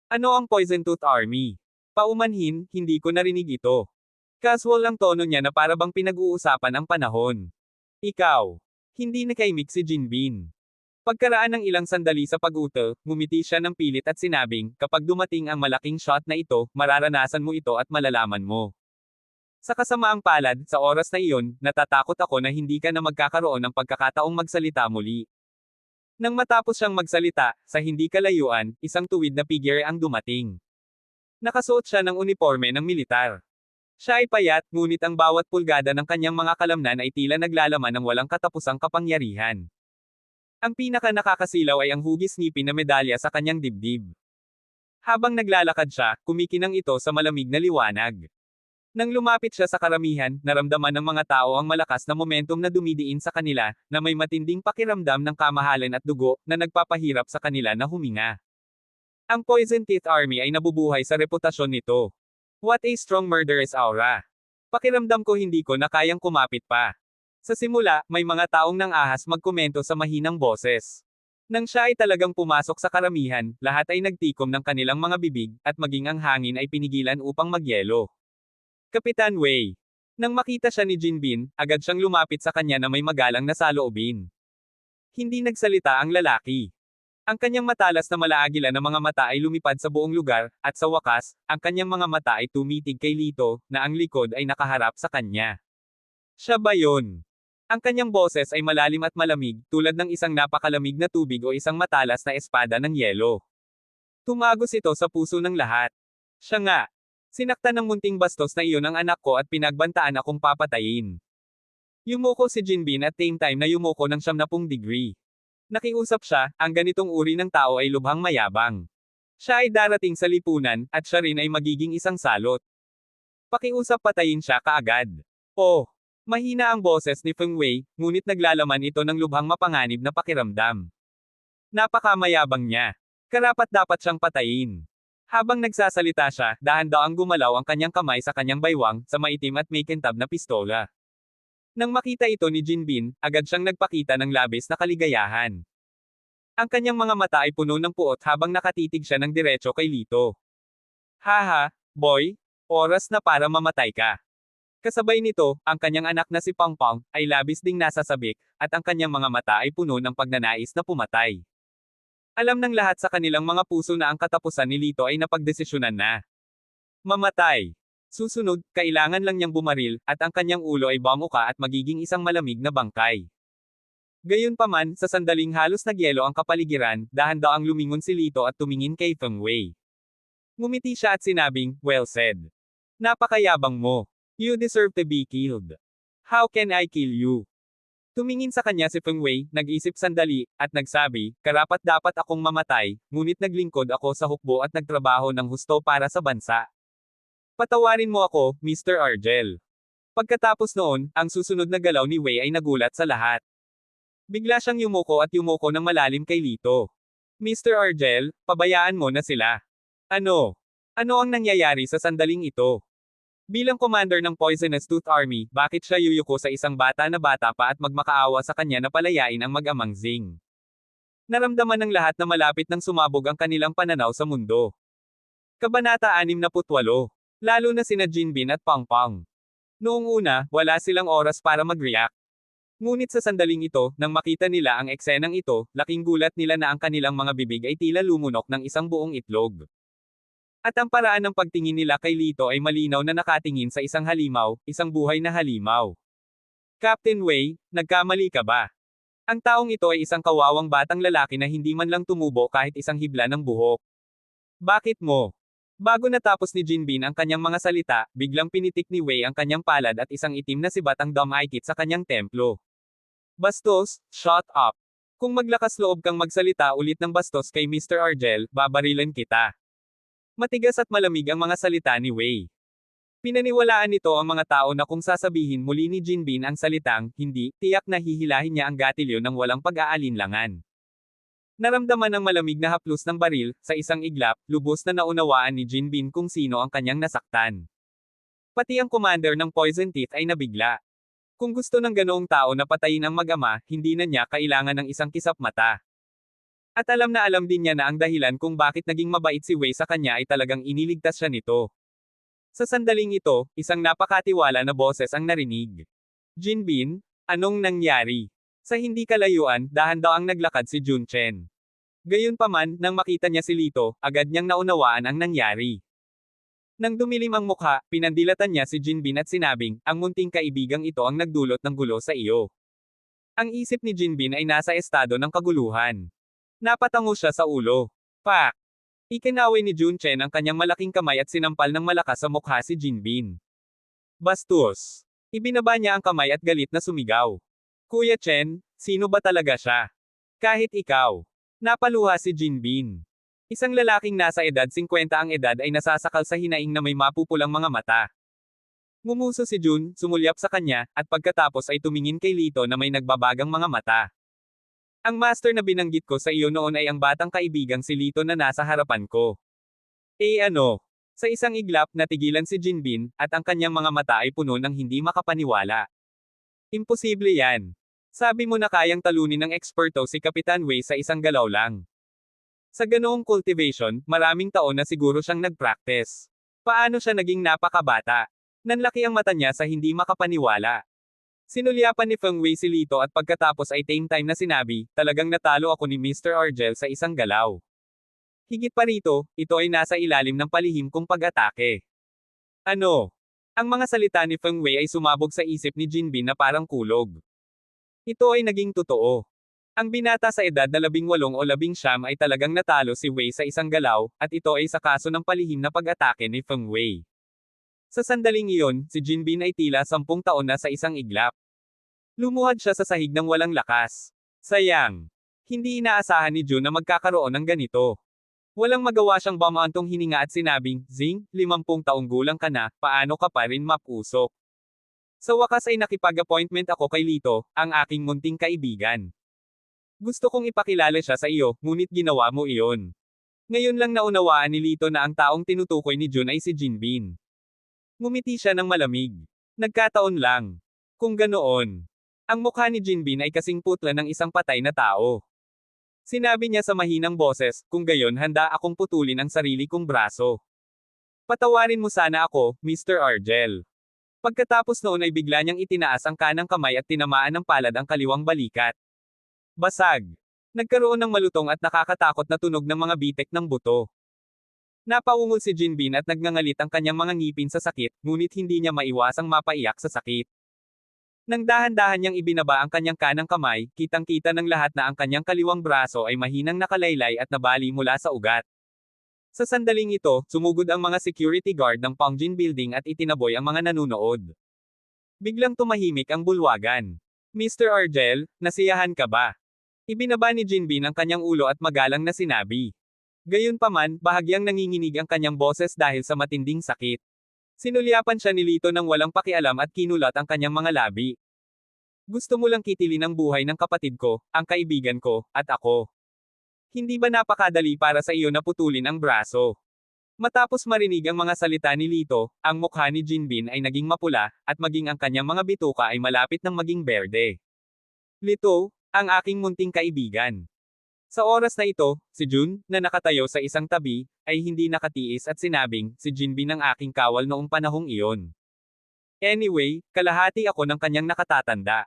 Ano ang Poison Tooth Army? Paumanhin, hindi ko narinig ito. Casual ang tono niya na para bang pinag-uusapan ang panahon. Ikaw. Hindi nakaimik si Jinbin. Pagkaraan ng ilang sandali sa pag-uto, ngumiti siya ng pilit at sinabing, kapag dumating ang malaking shot na ito, mararanasan mo ito at malalaman mo. Sa kasamaang palad, sa oras na iyon, natatakot ako na hindi ka na magkakaroon ng pagkakataong magsalita muli. Nang matapos siyang magsalita, sa hindi kalayuan, isang tuwid na figure ang dumating. Nakasuot siya ng uniforme ng militar. Siya ay payat, ngunit ang bawat pulgada ng kanyang mga kalamnan ay tila naglalaman ng walang katapusang kapangyarihan. Ang pinaka nakakasilaw ay ang hugis ngipin na medalya sa kanyang dibdib. Habang naglalakad siya, kumikinang ito sa malamig na liwanag. Nang lumapit siya sa karamihan, naramdaman ng mga tao ang malakas na momentum na dumidiin sa kanila, na may matinding pakiramdam ng kamahalan at dugo, na nagpapahirap sa kanila na huminga. Ang Poison Teeth Army ay nabubuhay sa reputasyon nito. What a strong murderous aura. Pakiramdam ko hindi ko na kayang kumapit pa. Sa simula, may mga taong nang ahas magkomento sa mahinang boses. Nang siya ay talagang pumasok sa karamihan, lahat ay nagtikom ng kanilang mga bibig, at maging ang hangin ay pinigilan upang magyelo. Kapitan Wei. Nang makita siya ni Jinbin, agad siyang lumapit sa kanya na may magalang na saloobin. Hindi nagsalita ang lalaki. Ang kanyang matalas na malaagila na mga mata ay lumipad sa buong lugar, at sa wakas, ang kanyang mga mata ay tumitig kay Lito, na ang likod ay nakaharap sa kanya. Siya ba yun? Ang kanyang boses ay malalim at malamig, tulad ng isang napakalamig na tubig o isang matalas na espada ng yelo. Tumagos ito sa puso ng lahat. Siya nga. Sinaktan ng munting bastos na iyon ang anak ko at pinagbantaan akong papatayin. Yumuko si Jinbin at same time na yumuko ng 70 degree. Nakiusap siya, ang ganitong uri ng tao ay lubhang mayabang. Siya ay darating sa lipunan, at siya rin ay magiging isang salot. Pakiusap patayin siya kaagad. Oh! Mahina ang boses ni Feng Wei, ngunit naglalaman ito ng lubhang mapanganib na pakiramdam. Napakamayabang niya. Karapat-dapat siyang patayin. Habang nagsasalita siya, dahan-daang gumalaw ang kanyang kamay sa kanyang baywang, sa maitim at may kintab na pistola. Nang makita ito ni Jinbin, agad siyang nagpakita ng labis na kaligayahan. Ang kanyang mga mata ay puno ng puot habang nakatitig siya ng diretso kay Lito. Haha, boy, oras na para mamatay ka. Kasabay nito, ang kanyang anak na si Pangpang, ay labis ding nasasabik, at ang kanyang mga mata ay puno ng pagnanais na pumatay. Alam ng lahat sa kanilang mga puso na ang katapusan ni Lito ay napagdesisyonan na. Mamatay. Susunod, kailangan lang niyang bumaril, at ang kanyang ulo ay bamuka at magiging isang malamig na bangkay. Gayunpaman, sa sandaling halos nagyelo ang kapaligiran, dahan-daang lumingon si Lito at tumingin kay Feng Wei. Ngumiti siya at sinabing, well said. Napakayabang mo. You deserve to be killed. How can I kill you? Tumingin sa kanya si Feng Wei, nag-isip sandali, at nagsabi, karapat-dapat akong mamatay, ngunit naglingkod ako sa hukbo at nagtrabaho ng husto para sa bansa. Patawarin mo ako, Mr. Argel. Pagkatapos noon, ang susunod na galaw ni Wei ay nagulat sa lahat. Bigla siyang yumuko at yumuko ng malalim kay Lito. Mr. Argel, pabayaan mo na sila. Ano? Ano ang nangyayari sa sandaling ito? Bilang commander ng Poisonous Tooth Army, bakit siya yuyuko sa isang bata na bata pa at magmakaawa sa kanya na palayain ang mag-amang Zing? Naramdaman ng lahat na malapit nang sumabog ang kanilang pananaw sa mundo. Kabanata 68. Lalo na sina Jinbin at Pangpang. Noong una, wala silang oras para mag-react. Ngunit sa sandaling ito, nang makita nila ang eksenang ito, laking gulat nila na ang kanilang mga bibig ay tila lumunok ng isang buong itlog. At ang paraan ng pagtingin nila kay Lito ay malinaw na nakatingin sa isang halimaw, isang buhay na halimaw. Captain Wei, nagkamali ka ba? Ang taong ito ay isang kawawang batang lalaki na hindi man lang tumubo kahit isang hibla ng buhok. Bakit mo? Bago natapos ni Jinbin ang kanyang mga salita, biglang pinitik ni Wei ang kanyang palad at isang itim na sibat ang dumaikit sa kanyang templo. Bastos, shut up. Kung maglakas loob kang magsalita ulit ng bastos kay Mr. Argel, babarilan kita. Matigas at malamig ang mga salita ni Wei. Pinaniwalaan nito ang mga tao na kung sasabihin muli ni Jinbin ang salitang, hindi, tiyak na hihilahin niya ang gatilyo ng walang pag-aalinlangan. Naramdaman ng malamig na haplos ng baril, sa isang iglap, lubos na naunawaan ni Jinbin kung sino ang kanyang nasaktan. Pati ang commander ng Poison Teeth ay nabigla. Kung gusto ng ganoong tao na patayin ang mag-ama, hindi na niya kailangan ng isang kisap mata. At alam na alam din niya na ang dahilan kung bakit naging mabait si Wei sa kanya ay talagang iniligtas siya nito. Sa sandaling ito, isang napakatiwala na boses ang narinig. Jinbin, anong nangyari? Sa hindi kalayuan, dahan-daang naglakad si Junchen. Gayunpaman, nang makita niya si Lito, agad niyang naunawaan ang nangyari. Nang dumilim ang mukha, pinandilatan niya si Jinbin at sinabing, ang munting kaibigang ito ang nagdulot ng gulo sa iyo. Ang isip ni Jinbin ay nasa estado ng kaguluhan. Napatango siya sa ulo. Pak! Ikinaway ni Junchen ang kanyang malaking kamay at sinampal ng malakas sa mukha si Jinbin. Bastos! Ibinaba niya ang kamay at galit na sumigaw. Kuya Chen, sino ba talaga siya? Kahit ikaw. Napaluha si Jinbin. Isang lalaking nasa edad 50 ang edad ay nasasakal sa hinaing na may mapupulang mga mata. Ngumuso si Jun, sumulyap sa kanya, at pagkatapos ay tumingin kay Lito na may nagbabagang mga mata. Ang master na binanggit ko sa iyo noon ay ang batang kaibigang si Lito na nasa harapan ko. Ano? Sa isang iglap, natigilan si Jinbin, at ang kanyang mga mata ay puno ng hindi makapaniwala. Imposible yan. Sabi mo na kayang talunin ng eksperto si Kapitan Wei sa isang galaw lang. Sa ganoong cultivation, maraming taon na siguro siyang nag-practice. Paano siya naging napakabata? Nanlaki ang mata niya sa hindi makapaniwala. Sinulyapan ni Feng Wei si Lito at pagkatapos ay same time na sinabi, talagang natalo ako ni Mr. Argel sa isang galaw. Higit pa rito, ito ay nasa ilalim ng palihim kong pag-atake. Ano? Ang mga salita ni Feng Wei ay sumabog sa isip ni Jinbin na parang kulog. Ito ay naging totoo. Ang binata sa edad na 18 o 19 ay talagang natalo si Wei sa isang galaw, at ito ay sa kaso ng palihim na pag-atake ni Feng Wei. Sa sandaling iyon, si Jinbin ay tila 10 taon na sa isang iglap. Lumuhad siya sa sahig ng walang lakas. Sayang. Hindi inaasahan ni Jun na magkakaroon ng ganito. Walang magawa siyang bumantong hininga at sinabing, Zing, 50 taong gulang ka na, paano ka pa rin mapusok? Sa wakas ay nakipag-appointment ako kay Lito, ang aking munting kaibigan. Gusto kong ipakilala siya sa iyo, ngunit ginawa mo iyon. Ngayon lang naunawaan ni Lito na ang taong tinutukoy ni Jun ay si Jinbin. Ngumiti siya ng malamig. Nagkataon lang. Kung ganoon. Ang mukha ni Jinbin ay kasing putla ng isang patay na tao. Sinabi niya sa mahinang boses, kung gayon handa akong putulin ang sarili kong braso. Patawarin mo sana ako, Mr. Argel. Pagkatapos noon ay bigla niyang itinaas ang kanang kamay at tinamaan ng palad ang kaliwang balikat. Basag. Nagkaroon ng malutong at nakakatakot na tunog ng mga bitek ng buto. Napaungol si Jinbin at nagngangalit ang kanyang mga ngipin sa sakit, ngunit hindi niya maiwasang mapaiyak sa sakit. Nang dahan-dahan niyang ibinaba ang kanyang kanang kamay, kitang-kita ng lahat na ang kanyang kaliwang braso ay mahinang nakalaylay at nabali mula sa ugat. Sa sandaling ito, sumugod ang mga security guard ng Pangjin Building at itinaboy ang mga nanunood. Biglang tumahimik ang bulwagan. Mr. Argel, nasiyahan ka ba? Ibinaba ni Jinbin ang kanyang ulo at magalang na sinabi. Gayunpaman, bahagyang nanginginig ang kanyang boses dahil sa matinding sakit. Sinulyapan siya ni Lito ng walang pakialam at kinulat ang kanyang mga labi. Gusto mo lang kitilin ang buhay ng kapatid ko, ang kaibigan ko, at ako. Hindi ba napakadali para sa iyo na putulin ang braso? Matapos marinig ang mga salita ni Lito, ang mukha ni Jinbin ay naging mapula, at maging ang kanyang mga bituka ay malapit ng maging berde. Lito, ang aking munting kaibigan. Sa oras na ito, si Jun, na nakatayo sa isang tabi, ay hindi nakatiis at sinabing, si Jinbin ang aking kawal noong panahong iyon. Anyway, kalahati ako ng kanyang nakatatanda.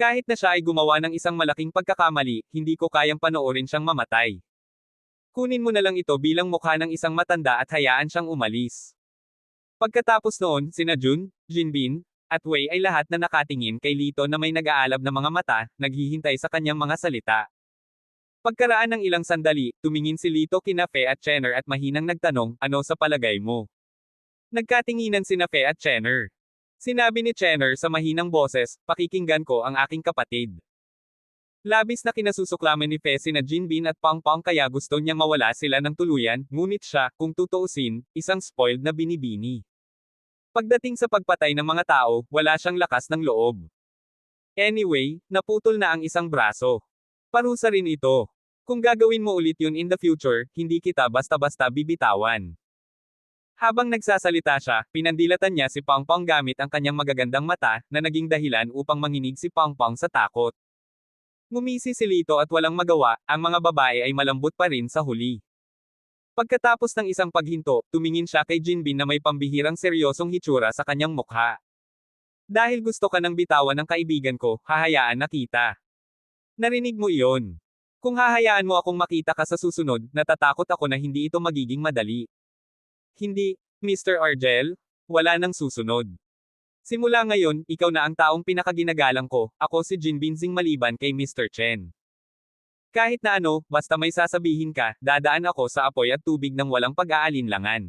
Kahit na siya ay gumawa ng isang malaking pagkakamali, hindi ko kayang panoorin siyang mamatay. Kunin mo na lang ito bilang mukha ng isang matanda at hayaan siyang umalis. Pagkatapos noon, sina Jun, Jinbin, at Wei ay lahat na nakatingin kay Lito na may nag-aalab na mga mata, naghihintay sa kanyang mga salita. Pagkaraan ng ilang sandali, tumingin si Lito kina Fe at Chenner at mahinang nagtanong, ano sa palagay mo? Nagkatinginan sina Fe at Chenner. Sinabi ni Chenner sa mahinang boses, pakikinggan ko ang aking kapatid. Labis na kinasusuklaman ni Fe sina Jinbin at Pang Pang kaya gusto niya mawala sila ng tuluyan, ngunit siya, kung tutuusin, isang spoiled na binibini. Pagdating sa pagpatay ng mga tao, wala siyang lakas ng loob. Anyway, naputol na ang isang braso. Parusa rin ito. Kung gagawin mo ulit yun in the future, hindi kita basta-basta bibitawan. Habang nagsasalita siya, pinandilatan niya si Pang Pang gamit ang kanyang magagandang mata, na naging dahilan upang manginig si Pang Pang sa takot. Ngumisi si Lito at walang magawa, ang mga babae ay malambot pa rin sa huli. Pagkatapos ng isang paghinto, tumingin siya kay Jinbin na may pambihirang seryosong hitsura sa kanyang mukha. Dahil gusto ka ng bitawan ng kaibigan ko, hahayaan na kita. Narinig mo iyon. Kung hahayaan mo akong makita ka sa susunod, natatakot ako na hindi ito magiging madali. Hindi, Mr. Argel, wala nang susunod. Simula ngayon, ikaw na ang taong pinakaginagalang ko, ako si Jinbin Zing maliban kay Mr. Chen. Kahit na ano, basta may sasabihin ka, dadaan ako sa apoy at tubig ng walang pag-aalinlangan.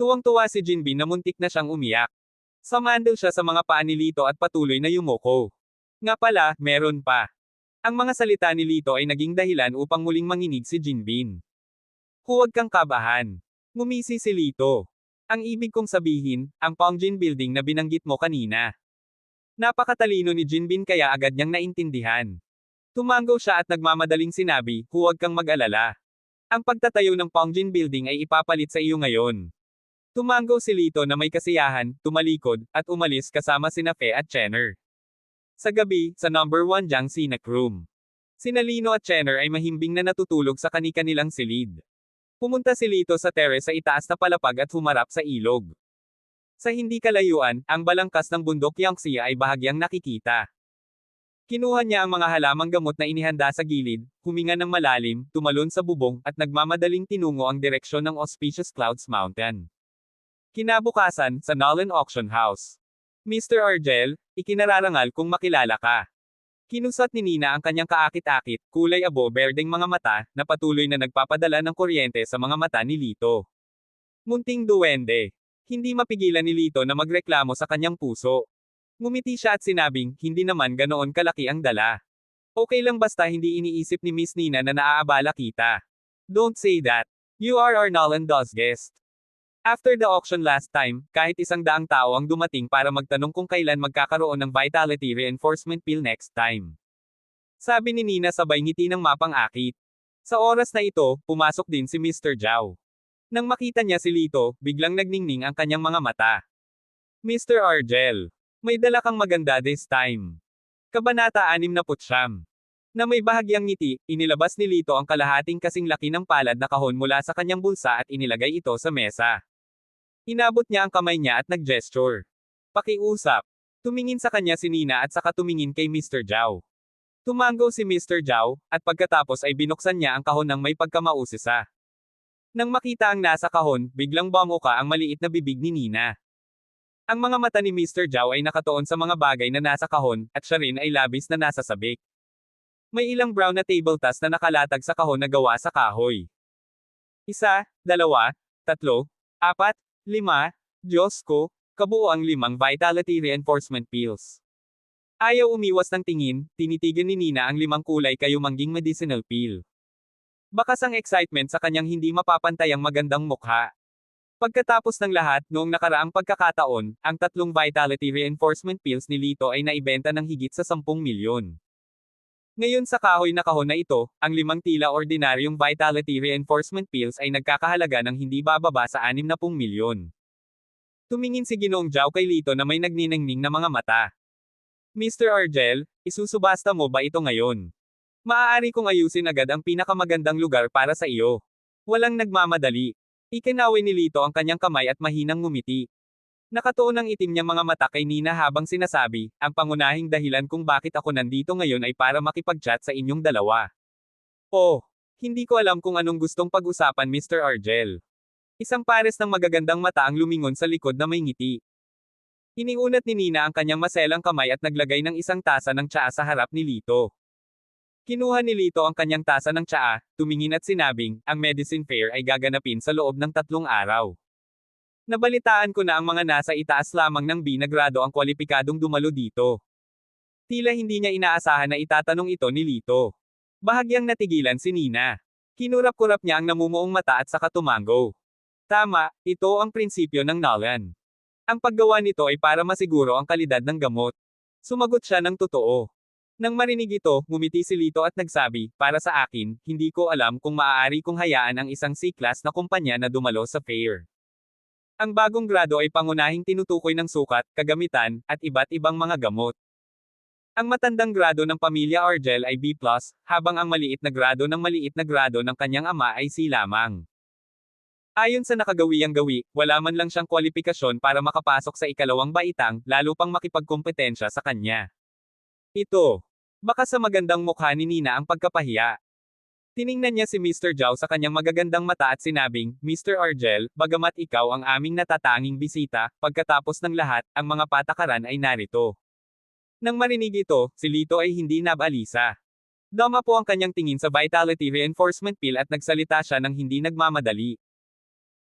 Tuwang-tuwa si Jinbin na muntik na siyang umiyak. Sumandal siya sa mga paa ni Lito at patuloy na yumuko. Nga pala, meron pa. Ang mga salita ni Lito ay naging dahilan upang muling manginig si Jinbin. Huwag kang kabahan. Ngumisi si Lito. Ang ibig kong sabihin, ang Pongjin Building na binanggit mo kanina. Napakatalino ni Jinbin kaya agad niyang naintindihan. Tumango siya at nagmamadaling sinabi, huwag kang mag-alala. Ang pagtatayo ng Pongjin Building ay ipapalit sa iyo ngayon. Tumango si Lito na may kasiyahan, tumalikod, at umalis kasama sina Fe at Chenner. Sa gabi, sa number 1 Jiang Sinak Room. Sina Lino at Chenner ay mahimbing na natutulog sa kani-kanilang silid. Pumunta si Lito sa terrace sa itaas na palapag at humarap sa ilog. Sa hindi kalayuan, ang balangkas ng bundok Yangtze ay bahagyang nakikita. Kinuha niya ang mga halamang gamot na inihanda sa gilid, huminga ng malalim, tumalon sa bubong, at nagmamadaling tinungo ang direksyon ng Auspicious Clouds Mountain. Kinabukasan, sa Nolan Auction House. Mr. Argel, ikinararangal kung makilala ka. Kinusat ni Nina ang kanyang kaakit-akit, kulay abo-berdeng mga mata, na patuloy na nagpapadala ng kuryente sa mga mata ni Lito. Munting duwende. Hindi mapigilan ni Lito na magreklamo sa kanyang puso. Ngumiti siya at sinabing, hindi naman ganoon kalaki ang dala. Okay lang basta hindi iniisip ni Miss Nina na naaabala kita. Don't say that. You are our Nolan Dawes guest. After the auction last time, kahit 100 tao ang dumating para magtanong kung kailan magkakaroon ng Vitality Reinforcement Pill next time. Sabi ni Nina sabay ngiti ng mapang-akit. Sa oras na ito, pumasok din si Mr. Zhao. Nang makita niya si Lito, biglang nagningning ang kanyang mga mata. Mr. Argel, may dala kang maganda this time. Kabanata 69. Na may bahagyang ngiti, inilabas ni Lito ang kalahating kasing laki ng palad na kahon mula sa kanyang bulsa at inilagay ito sa mesa. Inabot niya ang kamay niya at nag-gesture. Pakiusap. Tumingin sa kanya si Nina at saka tumingin kay Mr. Zhao. Tumango si Mr. Zhao, at pagkatapos ay binuksan niya ang kahon ng may pagkamausisa. Nang makita ang nasa kahon, biglang bumuka ang maliit na bibig ni Nina. Ang mga mata ni Mr. Zhao ay nakatuon sa mga bagay na nasa kahon, at siya rin ay labis na nasasabik. May ilang brown na table tas na nakalatag sa kahon na gawa sa kahoy. 1, 2, 3, 4, 5, Diyos ko, kabuo ang 5 Vitality Reinforcement Pills. Ayaw umiwas ng tingin, tinitigan ni Nina ang 5 kulay kayumangging medicinal pill. Bakas ang excitement sa kanyang hindi mapapantayang magandang mukha. Pagkatapos ng lahat, noong nakaraang pagkakataon, ang 3 Vitality Reinforcement Pills ni Lito ay naibenta ng higit sa 10 milyon. Ngayon sa kahoy na kahon na ito, ang 5 tila ordinaryong Vitality Reinforcement Pills ay nagkakahalaga ng hindi bababa sa 60 milyon. Tumingin si Ginoong Zhao kay Lito na may nagniningning na mga mata. Mr. Argel, isusubasta mo ba ito ngayon? Maaari kong ayusin agad ang pinakamagandang lugar para sa iyo. Walang nagmamadali. Ikinaway ni Lito ang kanyang kamay at mahinang ngumiti. Nakatuon ang itim niyang mga mata kay Nina habang sinasabi, ang pangunahing dahilan kung bakit ako nandito ngayon ay para makipag-chat sa inyong dalawa. Oh, hindi ko alam kung anong gustong pag-usapan Mr. Argel. Isang pares ng magagandang mata ang lumingon sa likod na may ngiti. Iniunat ni Nina ang kanyang maselang kamay at naglagay ng isang tasa ng tsaa sa harap ni Lito. Kinuha ni Lito ang kanyang tasa ng tsaa, tumingin at sinabing, ang medicine fair ay gaganapin sa loob ng 3 araw. Nabalitaan ko na ang mga nasa itaas lamang ng B na grado ang kwalipikadong dumalo dito. Tila hindi niya inaasahan na itatanong ito ni Lito. Bahagyang natigilan si Nina. Kinurap-kurap niya ang namumuong mata at saka tumango. Tama, ito ang prinsipyo ng Nolan. Ang paggawa nito ay para masiguro ang kalidad ng gamot. Sumagot siya ng totoo. Nang marinig ito, ngumiti si Lito at nagsabi, para sa akin, hindi ko alam kung maaari kong hayaan ang isang C-class na kumpanya na dumalo sa fair. Ang bagong grado ay pangunahing tinutukoy ng sukat, kagamitan, at iba't ibang mga gamot. Ang matandang grado ng pamilya Argel ay B+, habang ang maliit na grado ng kanyang ama ay C lamang. Ayon sa nakagawiyang gawi, wala man lang siyang kwalipikasyon para makapasok sa ikalawang baitang, lalo pang makipagkompetensya sa kanya. Ito. Baka sa magandang mukha ni Nina ang pagkapahiya. Tiningnan niya si Mr. Zhao sa kanyang magagandang mata at sinabing, Mr. Argel, bagamat ikaw ang aming natatanging bisita, pagkatapos ng lahat, ang mga patakaran ay narito. Nang marinig ito, si Lito ay hindi nabalisa. Dama po ang kanyang tingin sa Vitality Reinforcement Pill at nagsalita siya ng hindi nagmamadali.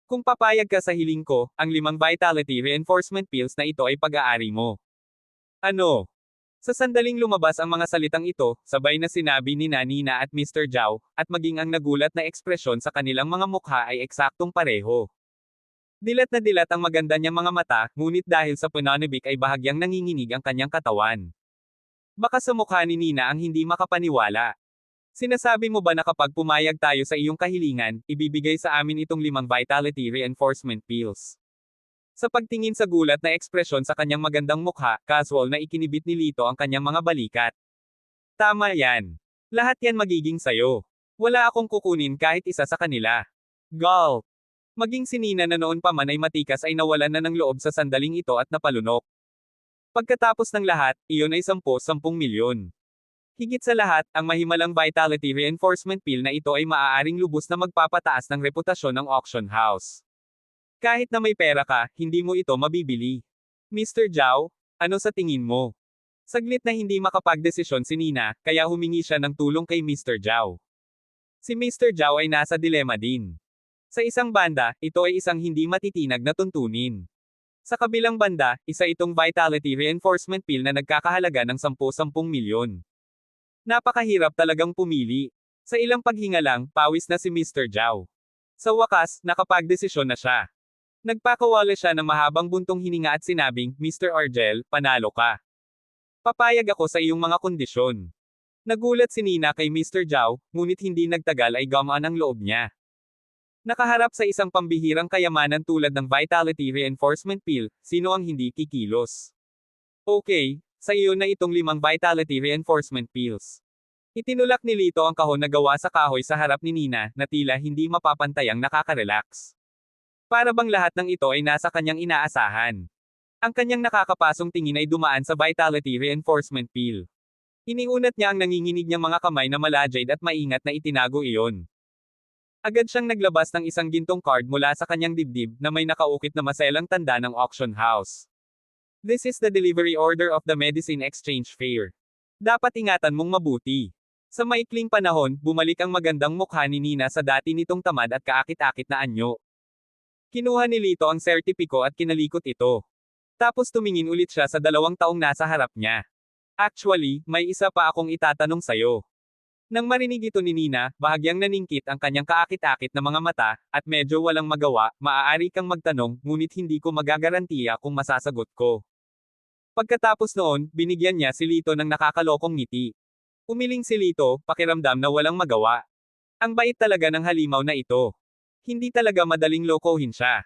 Kung papayag ka sa hiling ko, ang 5 Vitality Reinforcement Pills na ito ay pag-aari mo. Ano? Sa sandaling lumabas ang mga salitang ito, sabay na sinabi ni Nina at Mr. Zhao, at maging ang nagulat na ekspresyon sa kanilang mga mukha ay eksaktong pareho. Dilat na dilat ang maganda niyang mga mata, ngunit dahil sa pananabik ay bahagyang nanginginig ang kanyang katawan. Baka sa mukha ni Nina ang hindi makapaniwala. Sinasabi mo ba na kapag pumayag tayo sa iyong kahilingan, ibibigay sa amin itong 5 Vitality Reinforcement Pills? Sa pagtingin sa gulat na ekspresyon sa kanyang magandang mukha, casual na ikinibit ni Lito ang kanyang mga balikat. Tama yan. Lahat yan magiging sayo. Wala akong kukunin kahit isa sa kanila. Gulp. Maging si Nina na noon pa man ay matikas ay nawalan na ng loob sa sandaling ito at napalunok. Pagkatapos ng lahat, iyon ay 10 milyon. Higit sa lahat, ang mahimalang Vitality Reinforcement Pill na ito ay maaaring lubos na magpapataas ng reputasyon ng auction house. Kahit na may pera ka, hindi mo ito mabibili. Mr. Zhao, ano sa tingin mo? Saglit na hindi makapagdesisyon si Nina, kaya humingi siya ng tulong kay Mr. Zhao. Si Mr. Zhao ay nasa dilema din. Sa isang banda, ito ay isang hindi matitinag na tuntunin. Sa kabilang banda, isa itong Vitality Reinforcement Pill na nagkakahalaga ng 10 milyon. Napakahirap talagang pumili. Sa ilang paghinga lang, pawis na si Mr. Zhao. Sa wakas, nakapagdesisyon na siya. Nagpakawala siya ng mahabang buntong hininga at sinabing, Mr. Argel, panalo ka. Papayag ako sa iyong mga kondisyon. Nagulat si Nina kay Mr. Zhao, ngunit hindi nagtagal ay gumaan ang loob niya. Nakaharap sa isang pambihirang kayamanan tulad ng Vitality Reinforcement Pill, sino ang hindi kikilos? Okay, sa iyo na itong 5 Vitality Reinforcement Pills. Itinulak ni Lito ang kahon na gawa sa kahoy sa harap ni Nina, na tila hindi mapapantayang nakaka-relax. Para bang lahat ng ito ay nasa kanyang inaasahan. Ang kanyang nakakapasong tingin ay dumaan sa Vitality Reinforcement Pill. Iniunat niya ang nanginginig niyang mga kamay na malajade at maingat na itinago iyon. Agad siyang naglabas ng isang gintong card mula sa kanyang dibdib na may nakaukit na maselang tanda ng auction house. This is the delivery order of the Medicine Exchange Fair. Dapat ingatan mong mabuti. Sa maikling panahon, bumalik ang magandang mukha ni Nina sa dati nitong tamad at kaakit-akit na anyo. Kinuha ni Lito ang sertipiko at kinalikot ito. Tapos tumingin ulit siya sa 2 taong nasa harap niya. Actually, may isa pa akong itatanong sayo. Nang marinig ito ni Nina, bahagyang naningkit ang kanyang kaakit-akit na mga mata, at medyo walang magawa, maaari kang magtanong, ngunit hindi ko magagarantiya kung masasagot ko. Pagkatapos noon, binigyan niya si Lito ng nakakalokong ngiti. Umiling si Lito, pakiramdam na walang magawa. Ang bait talaga ng halimaw na ito. Hindi talaga madaling lokohin siya.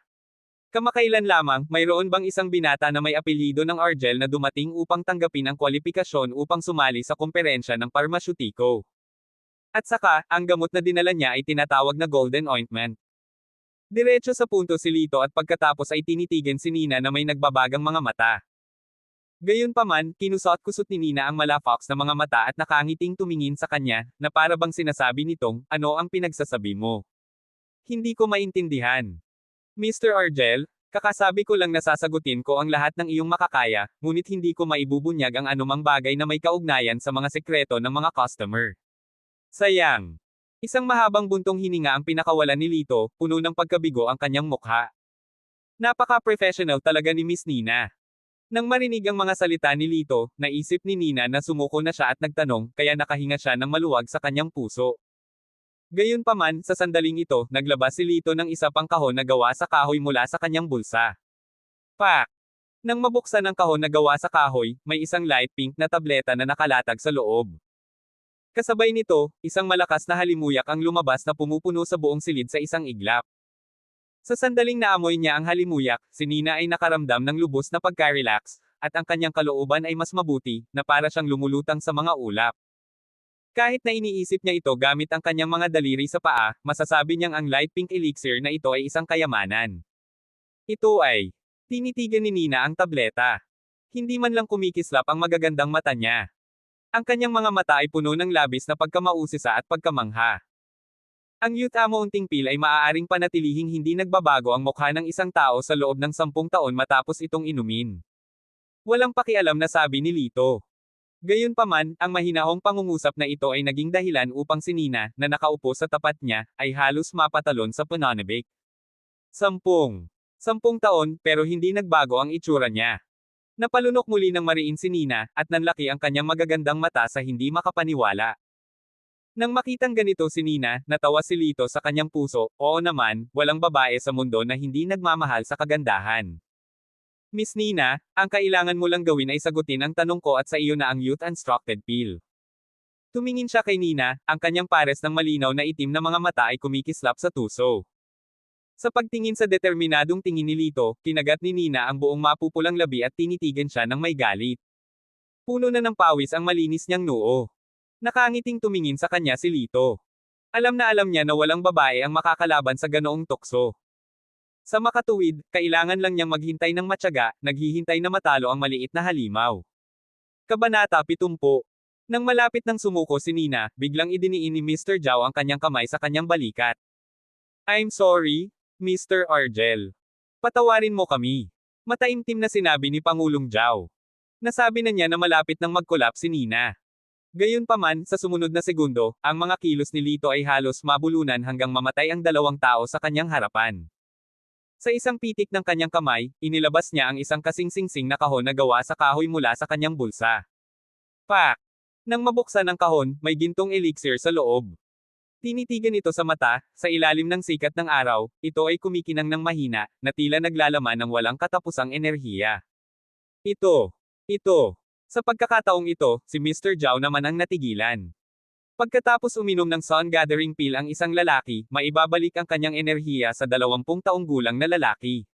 Kamakailan lamang, mayroon bang isang binata na may apelyido ng Argel na dumating upang tanggapin ang kwalifikasyon upang sumali sa komperensya ng parmasyutiko? At saka, ang gamot na dinala niya ay tinatawag na golden ointment. Diretso sa punto si Lito at pagkatapos ay tinitigan si Nina na may nagbabagang mga mata. Gayunpaman, kinusot-kusot ni Nina ang malafox na mga mata at nakangiting tumingin sa kanya, na para bang sinasabi nitong, ano ang pinagsasabi mo? Hindi ko maintindihan. Mr. Argel, kakasabi ko lang na sasagutin ko ang lahat ng iyong makakaya, ngunit hindi ko maibubunyag ang anumang bagay na may kaugnayan sa mga sekreto ng mga customer. Sayang. Isang mahabang buntong hininga ang pinakawalan ni Lito, puno ng pagkabigo ang kanyang mukha. Napaka-professional talaga ni Miss Nina. Nang marinig ang mga salita ni Lito, naisip ni Nina na sumuko na siya at nagtanong, kaya nakahinga siya ng maluwag sa kanyang puso. Gayunpaman, sa sandaling ito, naglabas si Lito ng isa pang kahon na gawa sa kahoy mula sa kanyang bulsa. Pak! Nang mabuksan ang kahon na gawa sa kahoy, may isang light pink na tableta na nakalatag sa loob. Kasabay nito, isang malakas na halimuyak ang lumabas na pumupuno sa buong silid sa isang iglap. Sa sandaling naamoy niya ang halimuyak, si Nina ay nakaramdam ng lubos na pagka-relax, at ang kanyang kalooban ay mas mabuti, na para siyang lumulutang sa mga ulap. Kahit na iniisip niya ito gamit ang kanyang mga daliri sa paa, masasabi niyang ang light pink elixir na ito ay isang kayamanan. Ito ay, tinitigan ni Nina ang tableta. Hindi man lang kumikislap ang magagandang mata niya. Ang kanyang mga mata ay puno ng labis na pagkamausisa at pagkamangha. Ang Youth Amounting Pill ay maaaring panatilihing hindi nagbabago ang mukha ng isang tao sa loob ng 10 taon matapos itong inumin. Walang pakialam na sabi ni Lito. Gayunpaman, ang mahinahong pangungusap na ito ay naging dahilan upang si Nina, na nakaupo sa tapat niya, ay halos mapatalon sa pananabik. 10 taon, pero hindi nagbago ang itsura niya. Napalunok muli ng mariin si Nina, at nanlaki ang kanyang magagandang mata sa hindi makapaniwala. Nang makitang ganito si Nina, natawa si Lito sa kanyang puso, oo naman, walang babae sa mundo na hindi nagmamahal sa kagandahan. Miss Nina, ang kailangan mo lang gawin ay sagutin ang tanong ko at sa iyo na ang Youth Unstructed Pill. Tumingin siya kay Nina, ang kanyang pares ng malinaw na itim na mga mata ay kumikislap sa tuso. Sa pagtingin sa determinadong tingin ni Lito, kinagat ni Nina ang buong mapupulang labi at tinitigan siya ng may galit. Puno na ng pawis ang malinis niyang noo. Nakangiting tumingin sa kanya si Lito. Alam na alam niya na walang babae ang makakalaban sa ganoong tukso. Sa makatuwid, kailangan lang niyang maghintay ng matyaga, naghihintay na matalo ang maliit na halimaw. Kabanata 70. Nang malapit ng sumuko si Nina, biglang idiniin ni Mr. Zhao ang kanyang kamay sa kanyang balikat. I'm sorry, Mr. Argel. Patawarin mo kami. Mataimtim na sinabi ni Pangulong Zhao. Nasabi na niya na malapit nang mag-collapse si Nina. Gayunpaman, sa sumunod na segundo, ang mga kilos ni Lito ay halos mabulunan hanggang mamatay ang 2 tao sa kanyang harapan. Sa isang pitik ng kanyang kamay, inilabas niya ang isang kasing-singsing na kahon na gawa sa kahoy mula sa kanyang bulsa. Pak! Nang mabuksan ang kahon, may gintong elixir sa loob. Tinitigan ito sa mata, sa ilalim ng sikat ng araw, ito ay kumikinang ng mahina, na tila naglalaman ng walang katapusang enerhiya. Ito. Sa pagkakataong ito, si Mr. Zhao naman ang natigilan. Pagkatapos uminom ng Sun Gathering Pill ang isang lalaki, maibabalik ang kanyang enerhiya sa 20 taong gulang na lalaki.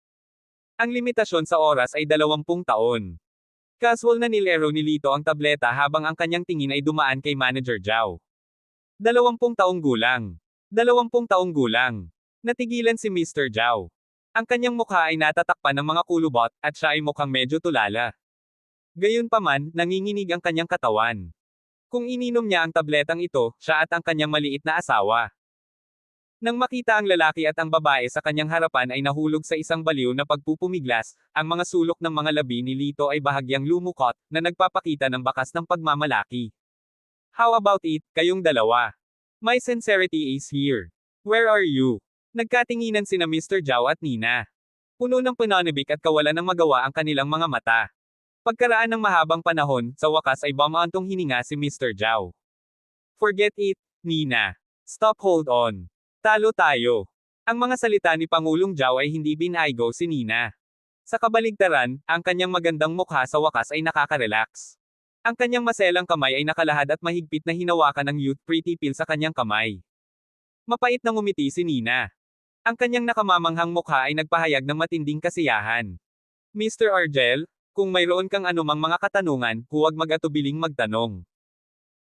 Ang limitasyon sa oras ay 20 taon. Casual na nilero ni Lito ang tableta habang ang kanyang tingin ay dumaan kay Manager Zhao. 20 taong gulang. 20 taong gulang. Natigilan si Mr. Zhao. Ang kanyang mukha ay natatakpan ng mga kulubot, at siya ay mukhang medyo tulala. Gayunpaman, nanginginig ang kanyang katawan. Kung ininom niya ang tabletang ito, siya at ang kanyang maliit na asawa. Nang makita ang lalaki at ang babae sa kanyang harapan ay nahulog sa isang baliw na pagpupumiglas, ang mga sulok ng mga labi ni Lito ay bahagyang lumukot, na nagpapakita ng bakas ng pagmamalaki. How about it, kayong dalawa? My sincerity is here. Where are you? Nagkatinginan sina Mr. Zhao at Nina. Puno ng pananabik at kawalan ng magawa ang kanilang mga mata. Pagkaraan ng mahabang panahon, sa wakas ay bumantong hininga si Mr. Zhao. Forget it, Nina. Stop, hold on. Talo tayo. Ang mga salita ni Pangulong Zhao ay hindi binaigo si Nina. Sa kabaligtaran, ang kanyang magandang mukha sa wakas ay nakaka-relax. Ang kanyang maselang kamay ay nakalahad at mahigpit na hinawakan ng Youth Pretty Pill sa kanyang kamay. Mapait na ngumiti si Nina. Ang kanyang nakamamanghang mukha ay nagpahayag ng matinding kasiyahan. Mr. Argel, kung mayroon kang anumang mga katanungan, huwag mag-atubiling magtanong.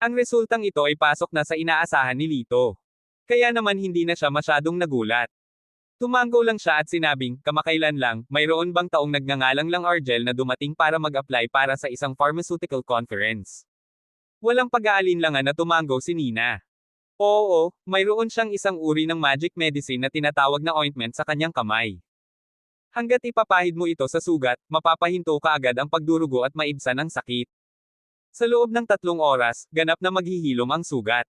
Ang resultang ito ay pasok na sa inaasahan ni Lito. Kaya naman hindi na siya masyadong nagulat. Tumango lang siya at sinabing, kamakailan lang, mayroon bang taong nagngangalang lang Argel na dumating para mag-apply para sa isang pharmaceutical conference? Walang pag-aalinlangan na tumango si Nina. Oo, mayroon siyang isang uri ng magic medicine na tinatawag na ointment sa kanyang kamay. Hanggat ipapahid mo ito sa sugat, mapapahinto ka agad ang pagdurugo at maibsan ang sakit. Sa loob ng 3 oras, ganap na maghihilom ang sugat.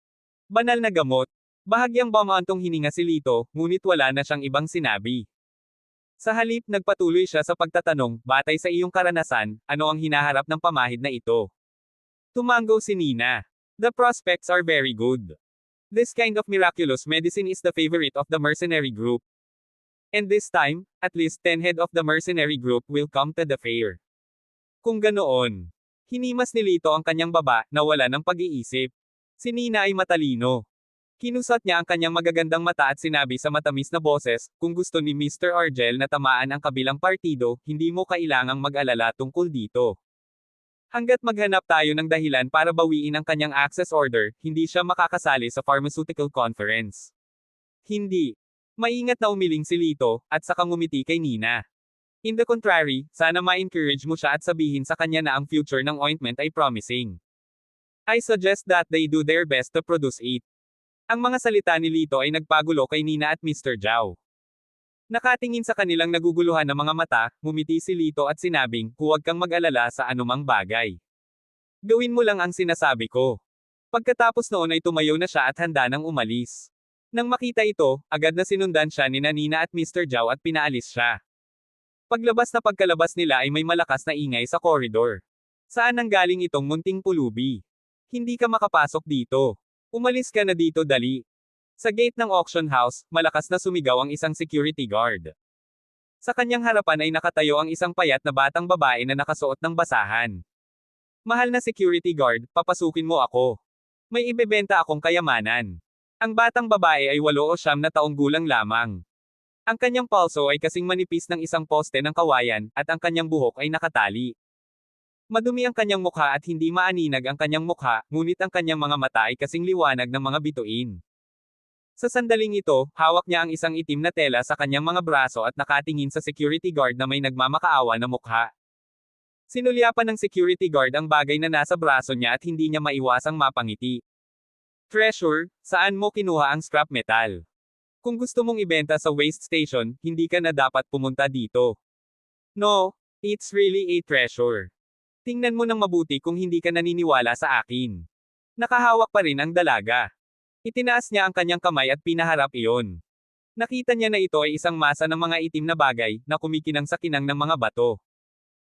Banal na gamot. Bahagyang bumaantong hininga si Lito, ngunit wala na siyang ibang sinabi. Sa halip, nagpatuloy siya sa pagtatanong, batay sa iyong karanasan, ano ang hinaharap ng pamahid na ito? Tumango si Nina. The prospects are very good. This kind of miraculous medicine is the favorite of the mercenary group. And this time, at least 10 head of the mercenary group will come to the fair. Kung ganoon. Hinimas ni Lito ang kanyang baba, na wala ng pag-iisip. Si Nina ay matalino. Kinusat niya ang kanyang magagandang mata at sinabi sa matamis na boses, kung gusto ni Mr. Argel na tamaan ang kabilang partido, hindi mo kailangang mag-alala tungkol dito. Hanggat maghanap tayo ng dahilan para bawiin ang kanyang access order, hindi siya makakasali sa pharmaceutical conference. Hindi. Maingat na umiling si Lito, at saka ngumiti kay Nina. In the contrary, sana ma-encourage mo siya at sabihin sa kanya na ang future ng ointment ay promising. I suggest that they do their best to produce it. Ang mga salita ni Lito ay nagpagulo kay Nina at Mr. Zhao. Nakatingin sa kanilang naguguluhan na mga mata, ngumiti si Lito at sinabing, huwag kang mag-alala sa anumang bagay. Gawin mo lang ang sinasabi ko. Pagkatapos noon ay tumayo na siya at handa nang umalis. Nang makita ito, agad na sinundan siya ni Nina at Mr. Zhao at pinaalis siya. Paglabas na pagkalabas nila ay may malakas na ingay sa koridor. Saan nanggaling itong munting pulubi? Hindi ka makapasok dito. Umalis ka na dito dali. Sa gate ng auction house, malakas na sumigaw ang isang security guard. Sa kanyang harapan ay nakatayo ang isang payat na batang babae na nakasuot ng basahan. Mahal na security guard, papasukin mo ako. May ibebenta akong kayamanan. Ang batang babae ay 8 o 9 na taong gulang lamang. Ang kanyang palso ay kasing manipis ng isang poste ng kawayan, at ang kanyang buhok ay nakatali. Madumi ang kanyang mukha at hindi maaninag ang kanyang mukha, ngunit ang kanyang mga mata ay kasing liwanag ng mga bituin. Sa sandaling ito, hawak niya ang isang itim na tela sa kanyang mga braso at nakatingin sa security guard na may nagmamakaawa na mukha. Sinulyapan ng security guard ang bagay na nasa braso niya at hindi niya maiwasang mapangiti. Treasure, saan mo kinuha ang scrap metal? Kung gusto mong ibenta sa waste station, hindi ka na dapat pumunta dito. No, it's really a treasure. Tingnan mo nang mabuti kung hindi ka naniniwala sa akin. Nakahawak pa rin ang dalaga. Itinaas niya ang kanyang kamay at pinaharap iyon. Nakita niya na ito ay isang masa ng mga itim na bagay, na kumikinang sa kinang ng mga bato.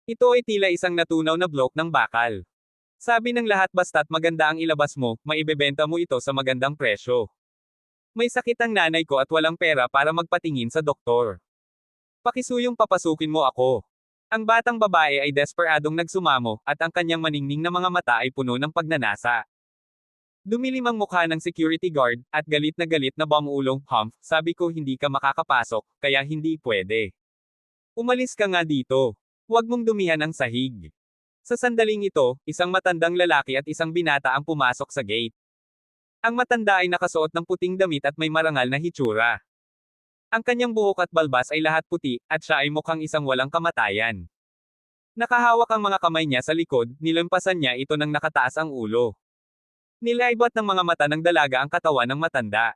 Ito ay tila isang natunaw na blok ng bakal. Sabi ng lahat basta't maganda ang ilabas mo, maibebenta mo ito sa magandang presyo. May sakit ang nanay ko at walang pera para magpatingin sa doktor. Pakisuyong papasukin mo ako. Ang batang babae ay desperadong nagsumamo, at ang kanyang maningning na mga mata ay puno ng pagnanasa. Dumilim ang mukha ng security guard, at galit na bumulong, Humph, sabi ko hindi ka makakapasok, kaya hindi pwede. Umalis ka nga dito. Huwag mong dumihan ang sahig. Sa sandaling ito, isang matandang lalaki at isang binata ang pumasok sa gate. Ang matanda ay nakasuot ng puting damit at may marangal na hitsura. Ang kanyang buhok at balbas ay lahat puti, at siya ay mukhang isang walang kamatayan. Nakahawak ang mga kamay niya sa likod, nilampasan niya ito nang nakataas ang ulo. Nilaibot ng mga mata ng dalaga ang katawan ng matanda.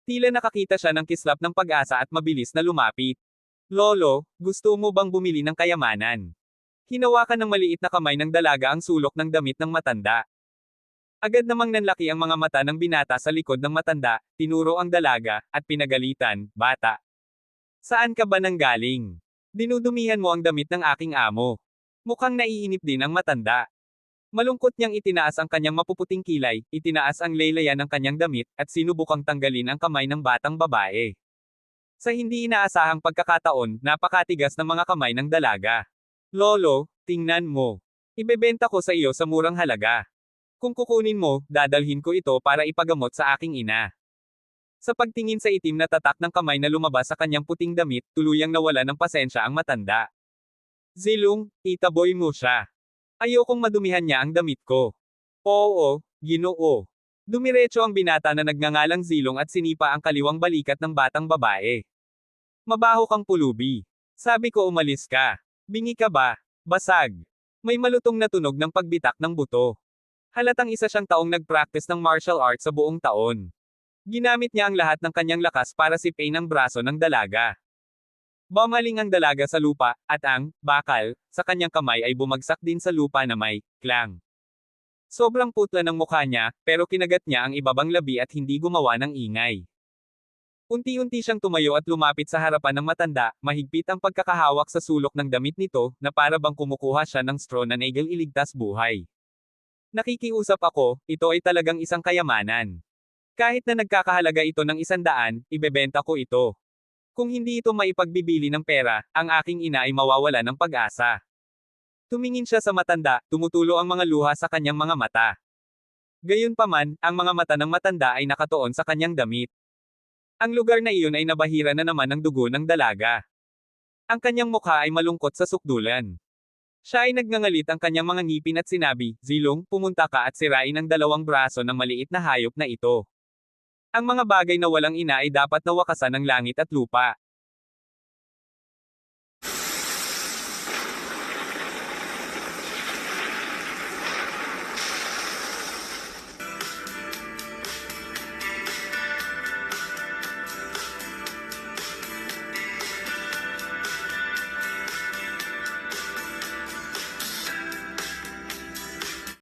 Tila nakakita siya ng kislap ng pag-asa at mabilis na lumapit. Lolo, gusto mo bang bumili ng kayamanan? Hinawakan ng maliit na kamay ng dalaga ang sulok ng damit ng matanda. Agad namang nanlaki ang mga mata ng binata sa likod ng matanda, tinuro ang dalaga, at pinagalitan, bata. Saan ka ba nanggaling? Dinudumihan mo ang damit ng aking amo. Mukhang naiinip din ang matanda. Malungkot niyang itinaas ang kanyang mapuputing kilay, itinaas ang laylayan ng kanyang damit, at sinubukang tanggalin ang kamay ng batang babae. Sa hindi inaasahang pagkakataon, napakatigas ng mga kamay ng dalaga. Lolo, tingnan mo. Ibebenta ko sa iyo sa murang halaga. Kung kukunin mo, dadalhin ko ito para ipagamot sa aking ina. Sa pagtingin sa itim na tatak ng kamay na lumabas sa kanyang puting damit, tuluyang nawala ng pasensya ang matanda. Zilong, itaboy mo siya. Ayokong madumihan niya ang damit ko. Oo, Ginoo. Dumiretso ang binata na nagngangalang Zilong at sinipa ang kaliwang balikat ng batang babae. Mabaho kang pulubi. Sabi ko umalis ka. Bingi ka ba? Basag. May malutong na tunog ng pagbitak ng buto. Halatang isa siyang taong nag-practice ng martial arts sa buong taon. Ginamit niya ang lahat ng kanyang lakas para sipain ang braso ng dalaga. Bumaling ang dalaga sa lupa, at ang bakal sa kanyang kamay ay bumagsak din sa lupa na may klang. Sobrang putla ng mukha niya, pero kinagat niya ang ibabang labi at hindi gumawa ng ingay. Unti-unti siyang tumayo at lumapit sa harapan ng matanda, mahigpit ang pagkakahawak sa sulok ng damit nito, na para bang kumukuha siya ng straw na nagel iligtas buhay. Nakikiusap ako, ito ay talagang isang kayamanan. Kahit na nagkakahalaga ito ng 100, ibebenta ko ito. Kung hindi ito maipagbibili ng pera, ang aking ina ay mawawala ng pag-asa. Tumingin siya sa matanda, tumutulo ang mga luha sa kanyang mga mata. Gayunpaman, ang mga mata ng matanda ay nakatuon sa kanyang damit. Ang lugar na iyon ay nabahira na naman ng dugo ng dalaga. Ang kanyang mukha ay malungkot sa sukdulan. Siya ay nagngangalit ang kanyang mga ngipin at sinabi, Zilong, pumunta ka at sirain ang dalawang braso ng maliit na hayop na ito. Ang mga bagay na walang ina ay dapat na wakasan ng langit at lupa.